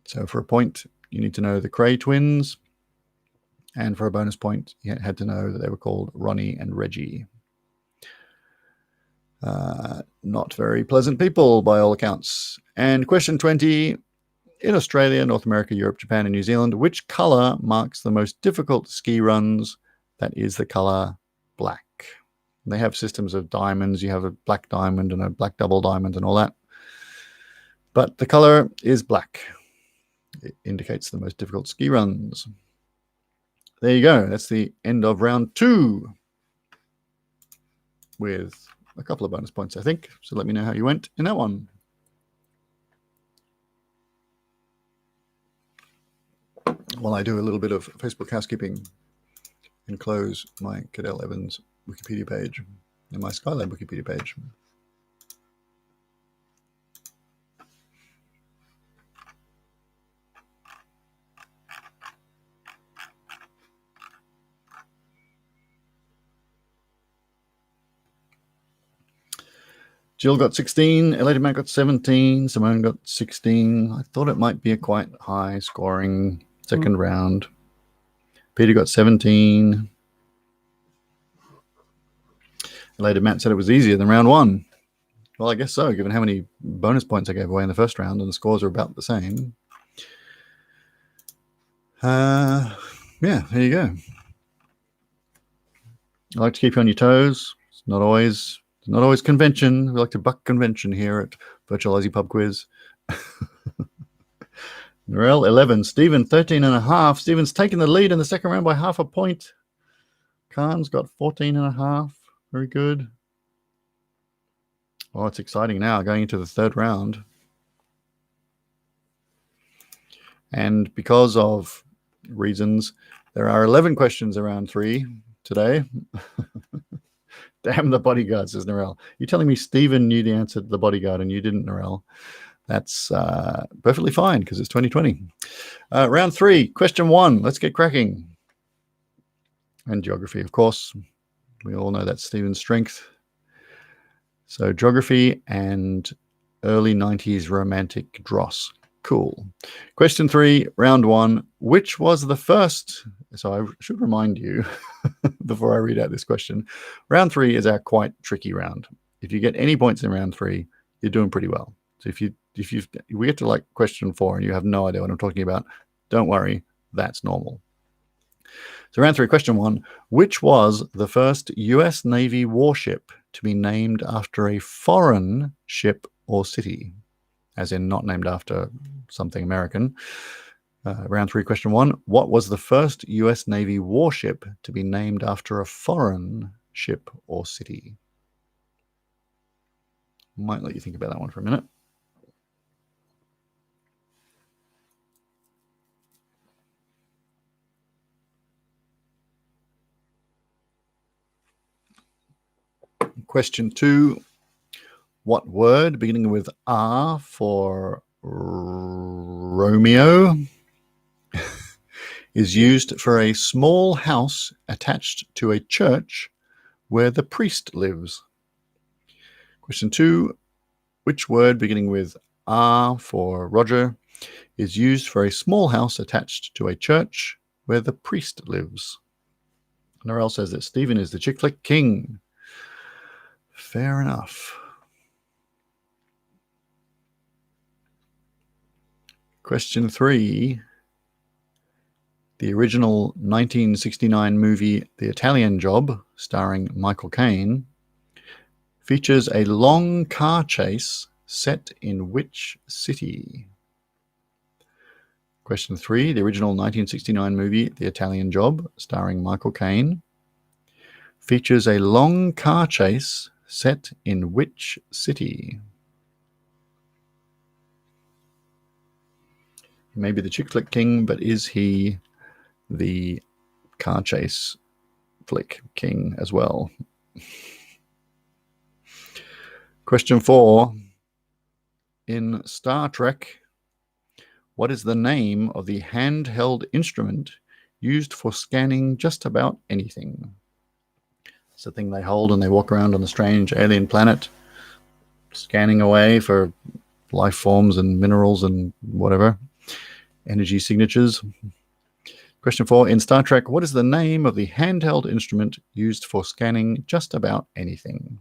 So for a point, you need to know the Kray twins. And for a bonus point, you had to know that they were called Ronnie and Reggie. Not very pleasant people by all accounts. And question 20, in Australia, North America, Europe, Japan, and New Zealand, which color marks the most difficult ski runs? That is the color black. And they have systems of diamonds. You have a black diamond and a black double diamond and all that. But the color is black. It indicates the most difficult ski runs. There you go. That's the end of round 2 with a couple of bonus points, I think. So let me know how you went in that one. While I do a little bit of Facebook housekeeping and close my Cadell Evans Wikipedia page and my Skylab Wikipedia page. Jill got 16, Elated Matt got 17, Simone got 16. I thought it might be a quite high scoring second round. Peter got 17. Elated Matt said it was easier than round 1. Well, I guess so, given how many bonus points I gave away in the first round, and the scores are about the same. Yeah, there you go. I like to keep you on your toes. It's not always convention. We like to buck convention here at Virtual Aussie Pub Quiz. Narelle, 11. Stephen, 13.5. Stephen's taken the lead in the second round by half a point. Khan's got 14.5. Very good. Oh, it's exciting now, going into the third round. And because of reasons, there are 11 questions around 3 today. Damn the bodyguard, says Narelle. You're telling me Stephen knew the answer to the bodyguard and you didn't, Narelle? That's perfectly fine because it's 2020. Round 3, question 1. Let's get cracking. And geography, of course. We all know that's Stephen's strength. So geography and early 90s romantic dross. Cool. Question 3, round 1. Which was the first? So I should remind you before I read out this question. Round 3 is our quite tricky round. If you get any points in round 3, you're doing pretty well. So if we get to like question 4 and you have no idea what I'm talking about, don't worry, that's normal. So round 3, question 1. Which was the first US Navy warship to be named after a foreign ship or city? As in not named after something American. Round 3, question 1. What was the first US Navy warship to be named after a foreign ship or city? Might let you think about that one for a minute. Question 2. What word beginning with R for Romeo is used for a small house attached to a church where the priest lives? Question 2. Which word beginning with R for Roger is used for a small house attached to a church where the priest lives. Norel says that Stephen is the chick flick king. Fair enough. Question 3. The original 1969 movie The Italian Job, starring Michael Caine, features a long car chase set in which city? Question 3. The original 1969 movie The Italian Job, starring Michael Caine, features a long car chase set in which city? He may be the chick flick king, but is he the car chase flick king as well? Question 4. In Star Trek, what is the name of the handheld instrument used for scanning just about anything? It's the thing they hold and they walk around on a strange alien planet, scanning away for life forms and minerals and whatever, energy signatures. Question 4. In Star Trek, what is the name of the handheld instrument used for scanning just about anything?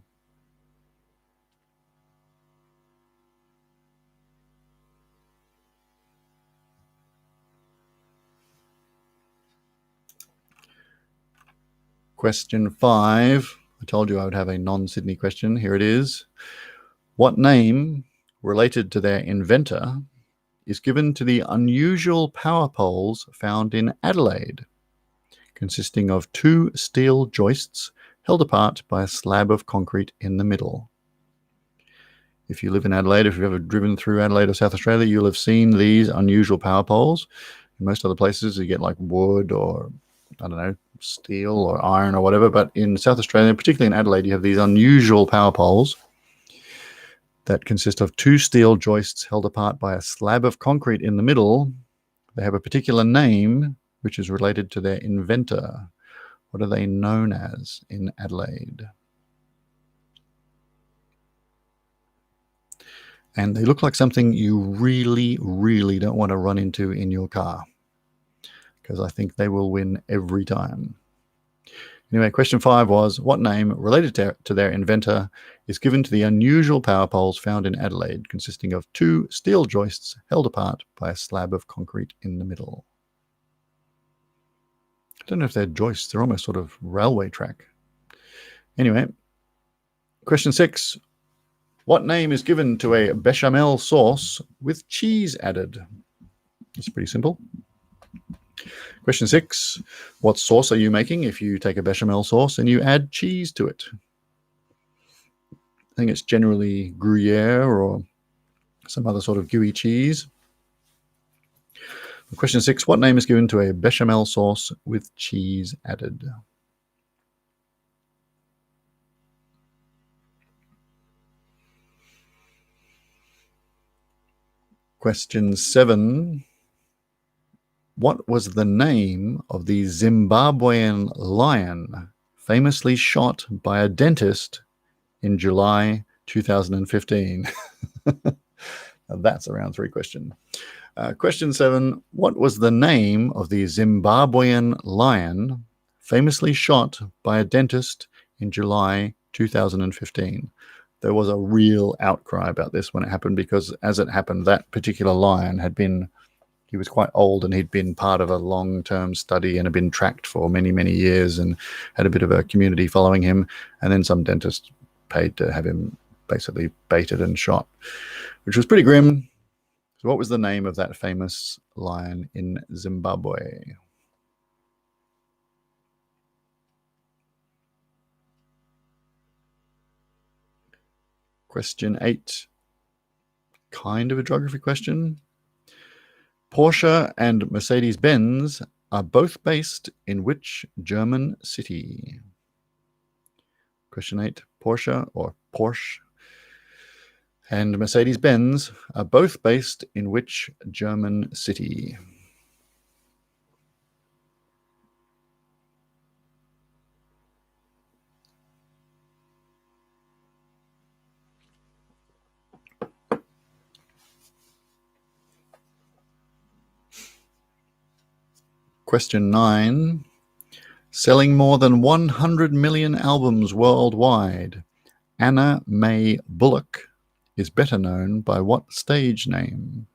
Question 5. I told you I would have a non-Sydney question. Here it is. What name, related to their inventor, is given to the unusual power poles found in Adelaide, consisting of 2 steel joists held apart by a slab of concrete in the middle? If you live in Adelaide, if you've ever driven through Adelaide or South Australia, you'll have seen these unusual power poles. In most other places, you get like wood or, I don't know, steel or iron or whatever. But in South Australia, particularly in Adelaide, you have these unusual power poles that consist of 2 steel joists held apart by a slab of concrete in the middle. They have a particular name, which is related to their inventor. What are they known as in Adelaide? And they look like something you really, really don't want to run into in your car, because I think they will win every time. Anyway, question 5 was, what name, related to their inventor, is given to the unusual power poles found in Adelaide, consisting of 2 steel joists held apart by a slab of concrete in the middle? I don't know if they're joists. They're almost sort of railway track. Anyway, question 6. What name is given to a bechamel sauce with cheese added? It's pretty simple. Question 6. What sauce are you making if you take a bechamel sauce and you add cheese to it? I think it's generally Gruyere or some other sort of gooey cheese. Question 6. What name is given to a bechamel sauce with cheese added? Question 7. What was the name of the Zimbabwean lion famously shot by a dentist in July 2015? That's a round 3 question. Question 7. What was the name of the Zimbabwean lion famously shot by a dentist in July 2015? There was a real outcry about this when it happened, because as it happened, that particular lion he was quite old and he'd been part of a long-term study and had been tracked for many, many years and had a bit of a community following him. And then some dentist paid to have him basically baited and shot, which was pretty grim. So what was the name of that famous lion in Zimbabwe? Question 8. Kind of a geography question. Porsche and Mercedes-Benz are both based in which German city? Question 8. Porsche and Mercedes-Benz are both based in which German city? Question 9. Selling more than 100 million albums worldwide, Anna May Bullock is better known by what stage name?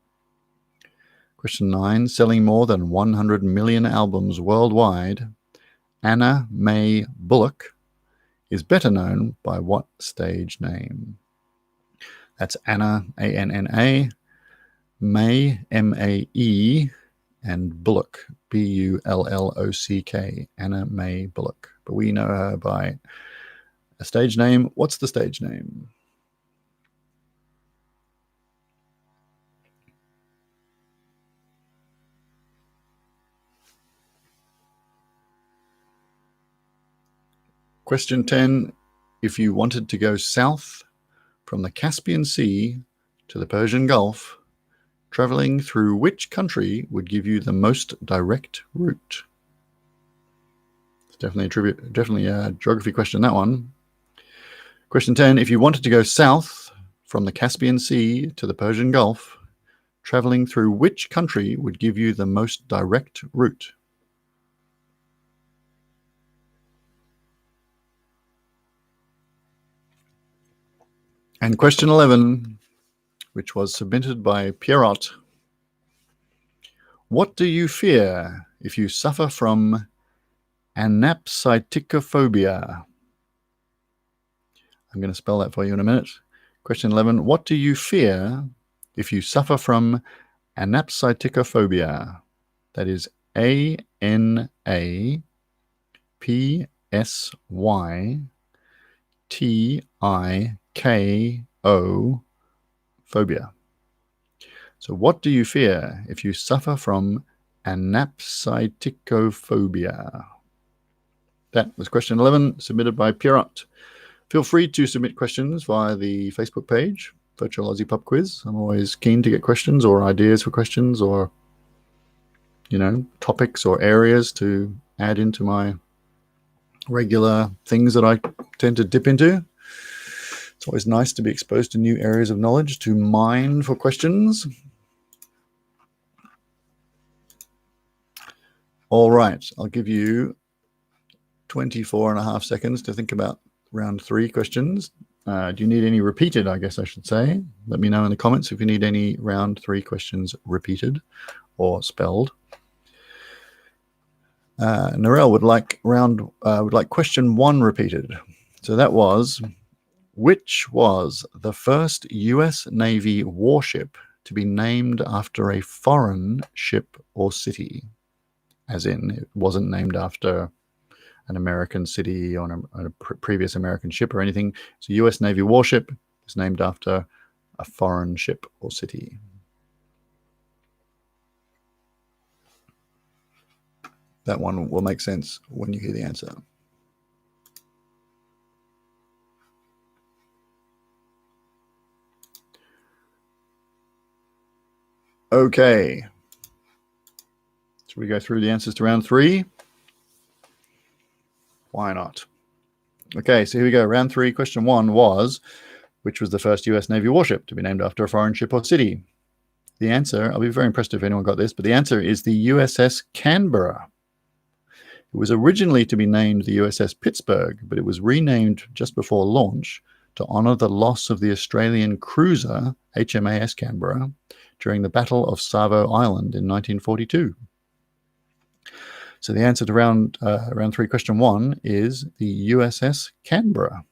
Question 9. Selling more than 100 million albums worldwide, Anna May Bullock is better known by what stage name? That's Anna, A-N-N-A, May, M-A-E, and Bullock, B-U-L-L-O-C-K, Anna May Bullock. But we know her by a stage name. What's the stage name? Question 10. If you wanted to go south from the Caspian Sea to the Persian Gulf, traveling through which country would give you the most direct route? It's definitely a geography question, that one. Question 10. If you wanted to go south from the Caspian Sea to the Persian Gulf, traveling through which country would give you the most direct route? And question 11, which was submitted by Pierrot. What do you fear if you suffer from anapcyticophobia? I'm going to spell that for you in a minute. Question 11, what do you fear if you suffer from anapcyticophobia? That is A-N-A-P-S-Y-T-I-K-O phobia. So what do you fear if you suffer from anapcyticophobia? That was question 11, submitted by Pierrot. Feel free to submit questions via the Facebook page, Virtual Aussie Pub Quiz. I'm always keen to get questions or ideas for questions or, topics or areas to add into my regular things that I tend to dip into. It's always nice to be exposed to new areas of knowledge to mine for questions. All right, I'll give you 24 and a half seconds to think about round 3 questions. Do you need any repeated, I guess I should say? Let me know in the comments if you need any round 3 questions repeated or spelled. Narelle would like question 1 repeated. So that was, which was the first US Navy warship to be named after a foreign ship or city? As in, it wasn't named after an American city or a previous American ship or anything. It's a US Navy warship. It's named after a foreign ship or city. That one will make sense when you hear the answer. Okay. Should we go through the answers to round 3? Why not? Okay, so here we go. Round 3, question 1 was, which was the first US Navy warship to be named after a foreign ship or city? The answer, I'll be very impressed if anyone got this, but the answer is the USS Canberra. It was originally to be named the USS Pittsburgh, but it was renamed just before launch to honor the loss of the Australian cruiser HMAS Canberra during the Battle of Savo Island in 1942. So the answer to round 3, question 1 is the USS Canberra.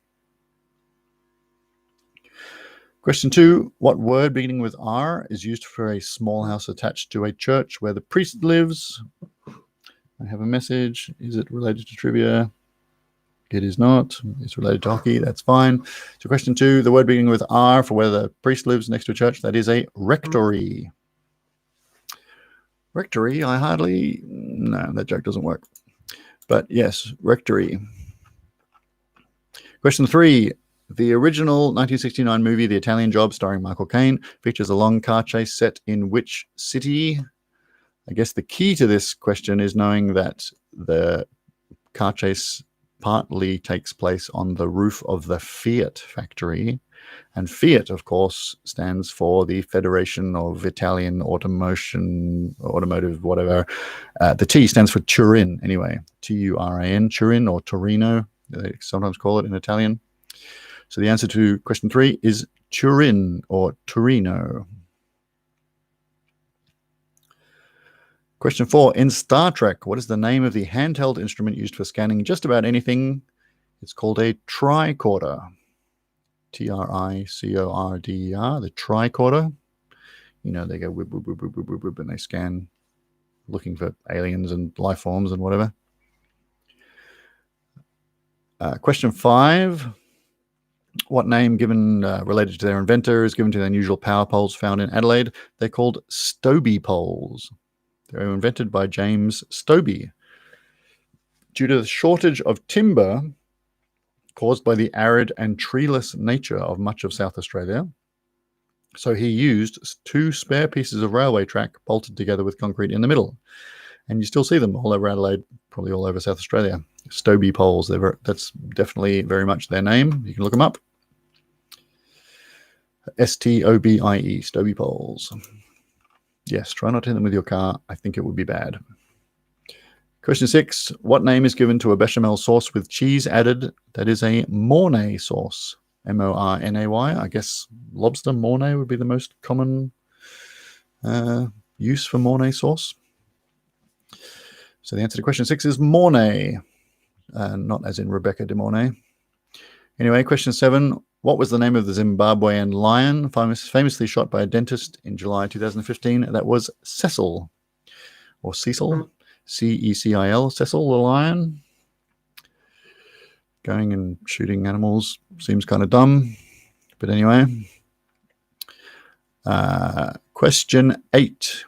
Question 2, what word beginning with R is used for a small house attached to a church where the priest lives? I have a message. Is it related to trivia? It is not. It's related to hockey. That's fine. So question 2, the word beginning with R for where the priest lives next to a church, that is a rectory. Rectory, no, that joke doesn't work. But yes, rectory. Question 3, the original 1969 movie, The Italian Job, starring Michael Caine, features a long car chase set in which city? I guess the key to this question is knowing that the car chase partly takes place on the roof of the Fiat factory. And Fiat, of course, stands for the Federation of Italian Automotive, whatever. The T stands for Turin, anyway. Turin, Turin, or Torino, they sometimes call it in Italian. So the answer to question 3 is Turin or Torino. Question 4. In Star Trek, what is the name of the handheld instrument used for scanning just about anything? It's called a tricorder. Tricorder, the tricorder. You know, they go whip, whip, whip, whip, whip, whip, and they scan looking for aliens and life forms and whatever. Question 5. What name given related to their inventor is given to the unusual power poles found in Adelaide? They're called Stobie poles. They were invented by James Stobie. Due to the shortage of timber caused by the arid and treeless nature of much of South Australia, so he used 2 spare pieces of railway track bolted together with concrete in the middle. And you still see them all over Adelaide, probably all over South Australia. Stobie poles, that's definitely very much their name. You can look them up. Stobie, Stobie poles. Yes, try not to hit them with your car. I think it would be bad. Question 6. What name is given to a bechamel sauce with cheese added that is a Mornay sauce? Mornay. I guess lobster Mornay would be the most common use for Mornay sauce. So the answer to question 6 is Mornay, not as in Rebecca de Mornay. Anyway, question 7. What was the name of the Zimbabwean lion famously shot by a dentist in July 2015? That was Cecil, or Cecil, Cecil, Cecil the lion. Going and shooting animals seems kind of dumb. But anyway. Question 8.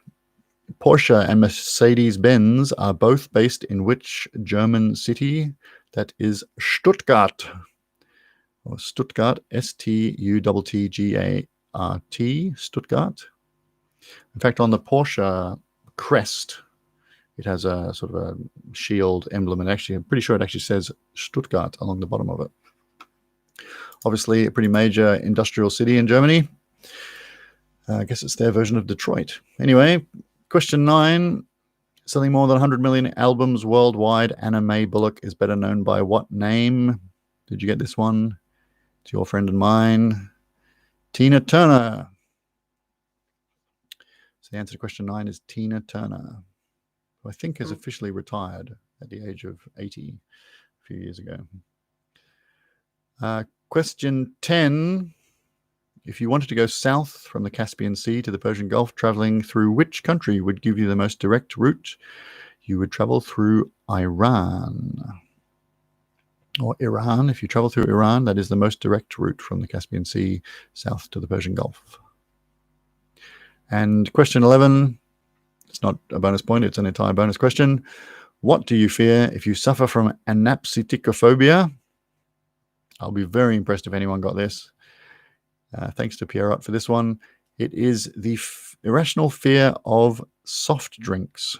Porsche and Mercedes-Benz are both based in which German city? That is Stuttgart. Or Stuttgart, Stuttgart, Stuttgart. In fact, on the Porsche crest, it has a sort of a shield emblem, and actually, I'm pretty sure it actually says Stuttgart along the bottom of it. Obviously, a pretty major industrial city in Germany. I guess it's their version of Detroit. Anyway, question 9. Selling more than 100 million albums worldwide, Anna Mae Bullock is better known by what name? Did you get this one? It's your friend and mine, Tina Turner. So the answer to question 9 is Tina Turner, who I think has officially retired at the age of 80 a few years ago. Question 10. If you wanted to go south from the Caspian Sea to the Persian Gulf, traveling through which country would give you the most direct route? You would travel through Iran. Or Iran. If you travel through Iran, that is the most direct route from the Caspian Sea south to the Persian Gulf. And question 11, it's not a bonus point, it's an entire bonus question. What do you fear if you suffer from anapsitychophobia? I'll be very impressed if anyone got this. Thanks to Pierrot for this one. It is the irrational fear of soft drinks.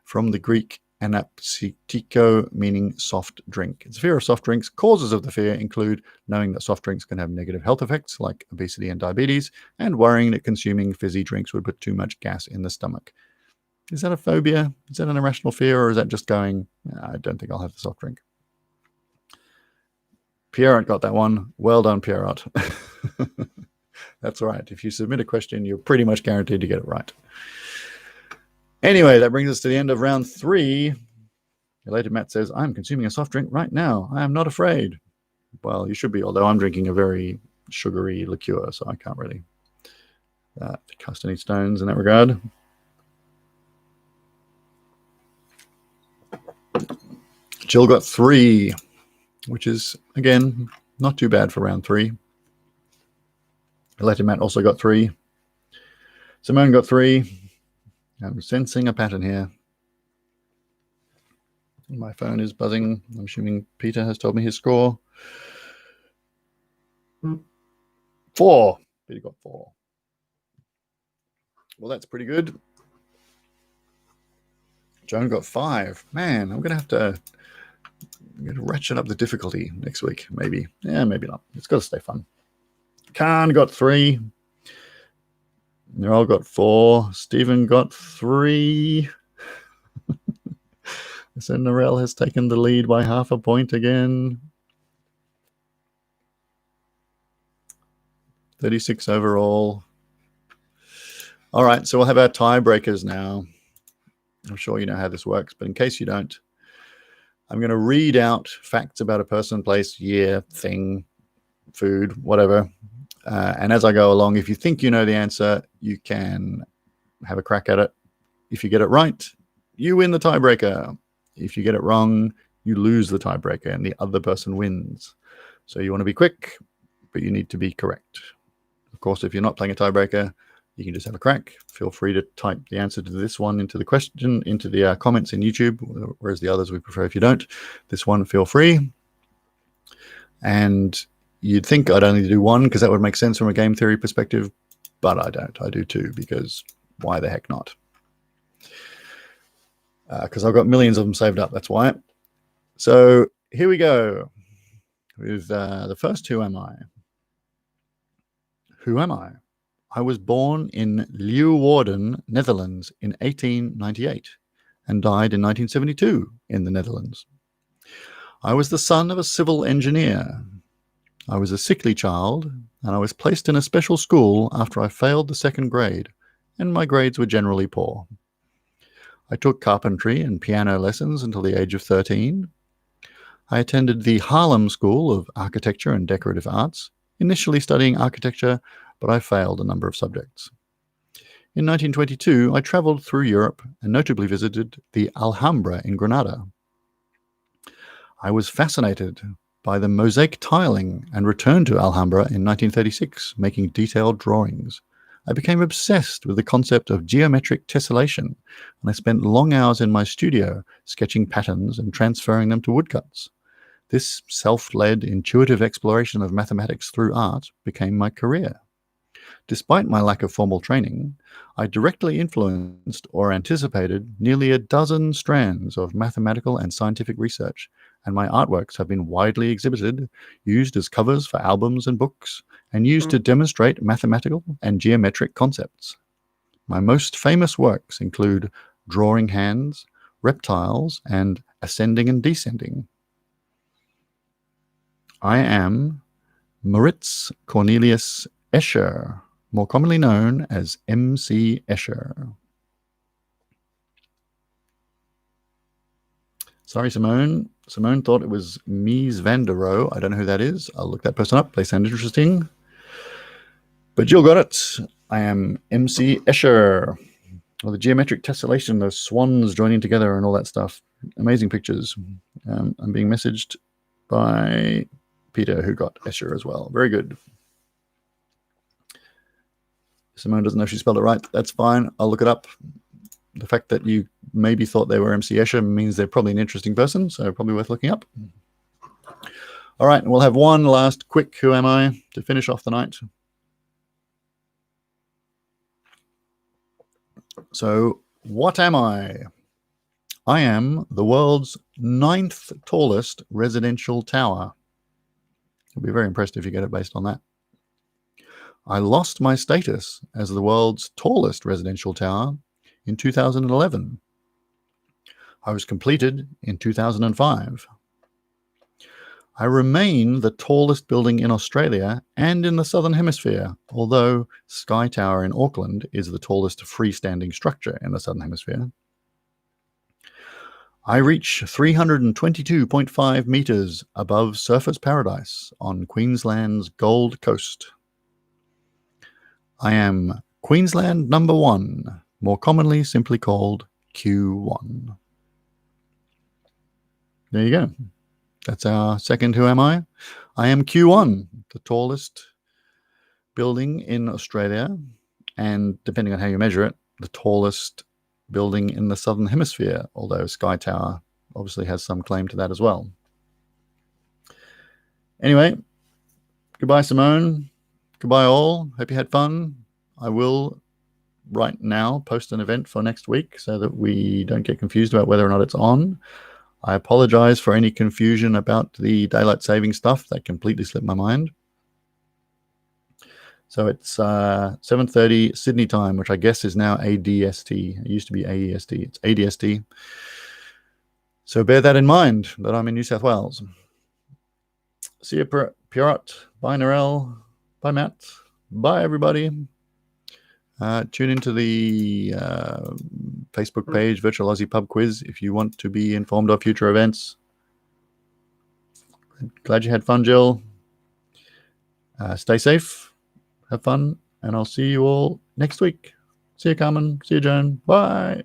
From the Greek anapsitiko, meaning soft drink. It's a fear of soft drinks. Causes of the fear include knowing that soft drinks can have negative health effects like obesity and diabetes, and worrying that consuming fizzy drinks would put too much gas in the stomach. Is that a phobia? Is that an irrational fear, or is that just going, I don't think I'll have the soft drink? Pierrot got that one. Well done, Pierrot. That's right. If you submit a question, you're pretty much guaranteed to get it right. Anyway, that brings us to the end of round 3. Elated Matt says, I'm consuming a soft drink right now. I am not afraid. Well, you should be, although I'm drinking a very sugary liqueur, so I can't really cast any stones in that regard. Jill got 3, which is, again, not too bad for round 3. Elated Matt also got 3. Simone got 3. I'm sensing a pattern here. My phone is buzzing. I'm assuming Peter has told me his score. 4. Peter got 4. Well, that's pretty good. Joan got 5. Man, I'm going to have to I'm going to ratchet up the difficulty next week, maybe. Yeah, maybe not. It's got to stay fun. Khan got 3. Nerol got 4. Stephen got 3. So Nerel has taken the lead by half a point again. 36 overall. All right, so we'll have our tiebreakers now. I'm sure you know how this works, but in case you don't, I'm going to read out facts about a person, place, year, thing, food, whatever. And as I go along, if you think you know the answer, you can have a crack at it. If you get it right, you win the tiebreaker. If you get it wrong, you lose the tiebreaker and the other person wins. So you want to be quick, but you need to be correct. Of course, if you're not playing a tiebreaker, you can just have a crack. Feel free to type the answer to this one into the question, into the comments in YouTube, whereas the others we prefer if you don't. This one, feel free. And you'd think I'd only do one because that would make sense from a game theory perspective, but I don't. I do 2 because why the heck not? Because I've got millions of them saved up, that's why. So here we go with the first Who Am I? Who am I? I was born in Leeuwarden, Netherlands in 1898 and died in 1972 in the Netherlands. I was the son of a civil engineer. I was a sickly child, and I was placed in a special school after I failed the 2nd grade, and my grades were generally poor. I took carpentry and piano lessons until the age of 13. I attended the Haarlem School of Architecture and Decorative Arts, initially studying architecture, but I failed a number of subjects. In 1922, I traveled through Europe and notably visited the Alhambra in Granada. I was fascinated by the mosaic tiling and returned to Alhambra in 1936, making detailed drawings. I became obsessed with the concept of geometric tessellation, and I spent long hours in my studio sketching patterns and transferring them to woodcuts. This self-led, intuitive exploration of mathematics through art became my career. Despite my lack of formal training, I directly influenced or anticipated nearly a dozen strands of mathematical and scientific research, and my artworks have been widely exhibited, used as covers for albums and books, and used to demonstrate mathematical and geometric concepts. My most famous works include drawing hands, reptiles, and ascending and descending. I am Moritz Cornelius Escher, more commonly known as MC Escher. Sorry, Simone. Simone thought it was Mies van der Rohe. I don't know who that is. I'll look that person up. They sound interesting. But Jill got it. I am MC Escher. Well, the geometric tessellation, those swans joining together and all that stuff. Amazing pictures. I'm being messaged by Peter, who got Escher as well. Very good. Simone doesn't know if she spelled it right. That's fine. I'll look it up. The fact that you maybe thought they were MC Escher means they're probably an interesting person, so probably worth looking up. All right, we'll have one last quick Who Am I to finish off the night. So, what am I? I am the world's 9th tallest residential tower. You'll be very impressed if you get it based on that. I lost my status as the world's tallest residential tower in 2011. I was completed in 2005. I remain the tallest building in Australia and in the Southern Hemisphere, although Sky Tower in Auckland is the tallest freestanding structure in the Southern Hemisphere. I reach 322.5 meters above Surfers Paradise on Queensland's Gold Coast. I am Queensland number 1, more commonly simply called Q1. There you go. That's our second Who Am I? I am Q1, the tallest building in Australia, and depending on how you measure it, the tallest building in the Southern Hemisphere, although Sky Tower obviously has some claim to that as well. Anyway, goodbye, Simone. Goodbye, all. Hope you had fun. I will, right now, post an event for next week so that we don't get confused about whether or not it's on. I apologize for any confusion about the daylight saving stuff. That completely slipped my mind. So it's 7:30 Sydney time, which I guess is now ADST. It used to be AEST. It's ADST. So bear that in mind, that I'm in New South Wales. See you, Pierrot. Bye, Narelle. Bye, Matt. Bye, everybody. Tune into the Facebook page, Virtual Aussie Pub Quiz, if you want to be informed of future events. Glad you had fun, Jill. Stay safe. Have fun. And I'll see you all next week. See you, Carmen. See you, Joan. Bye.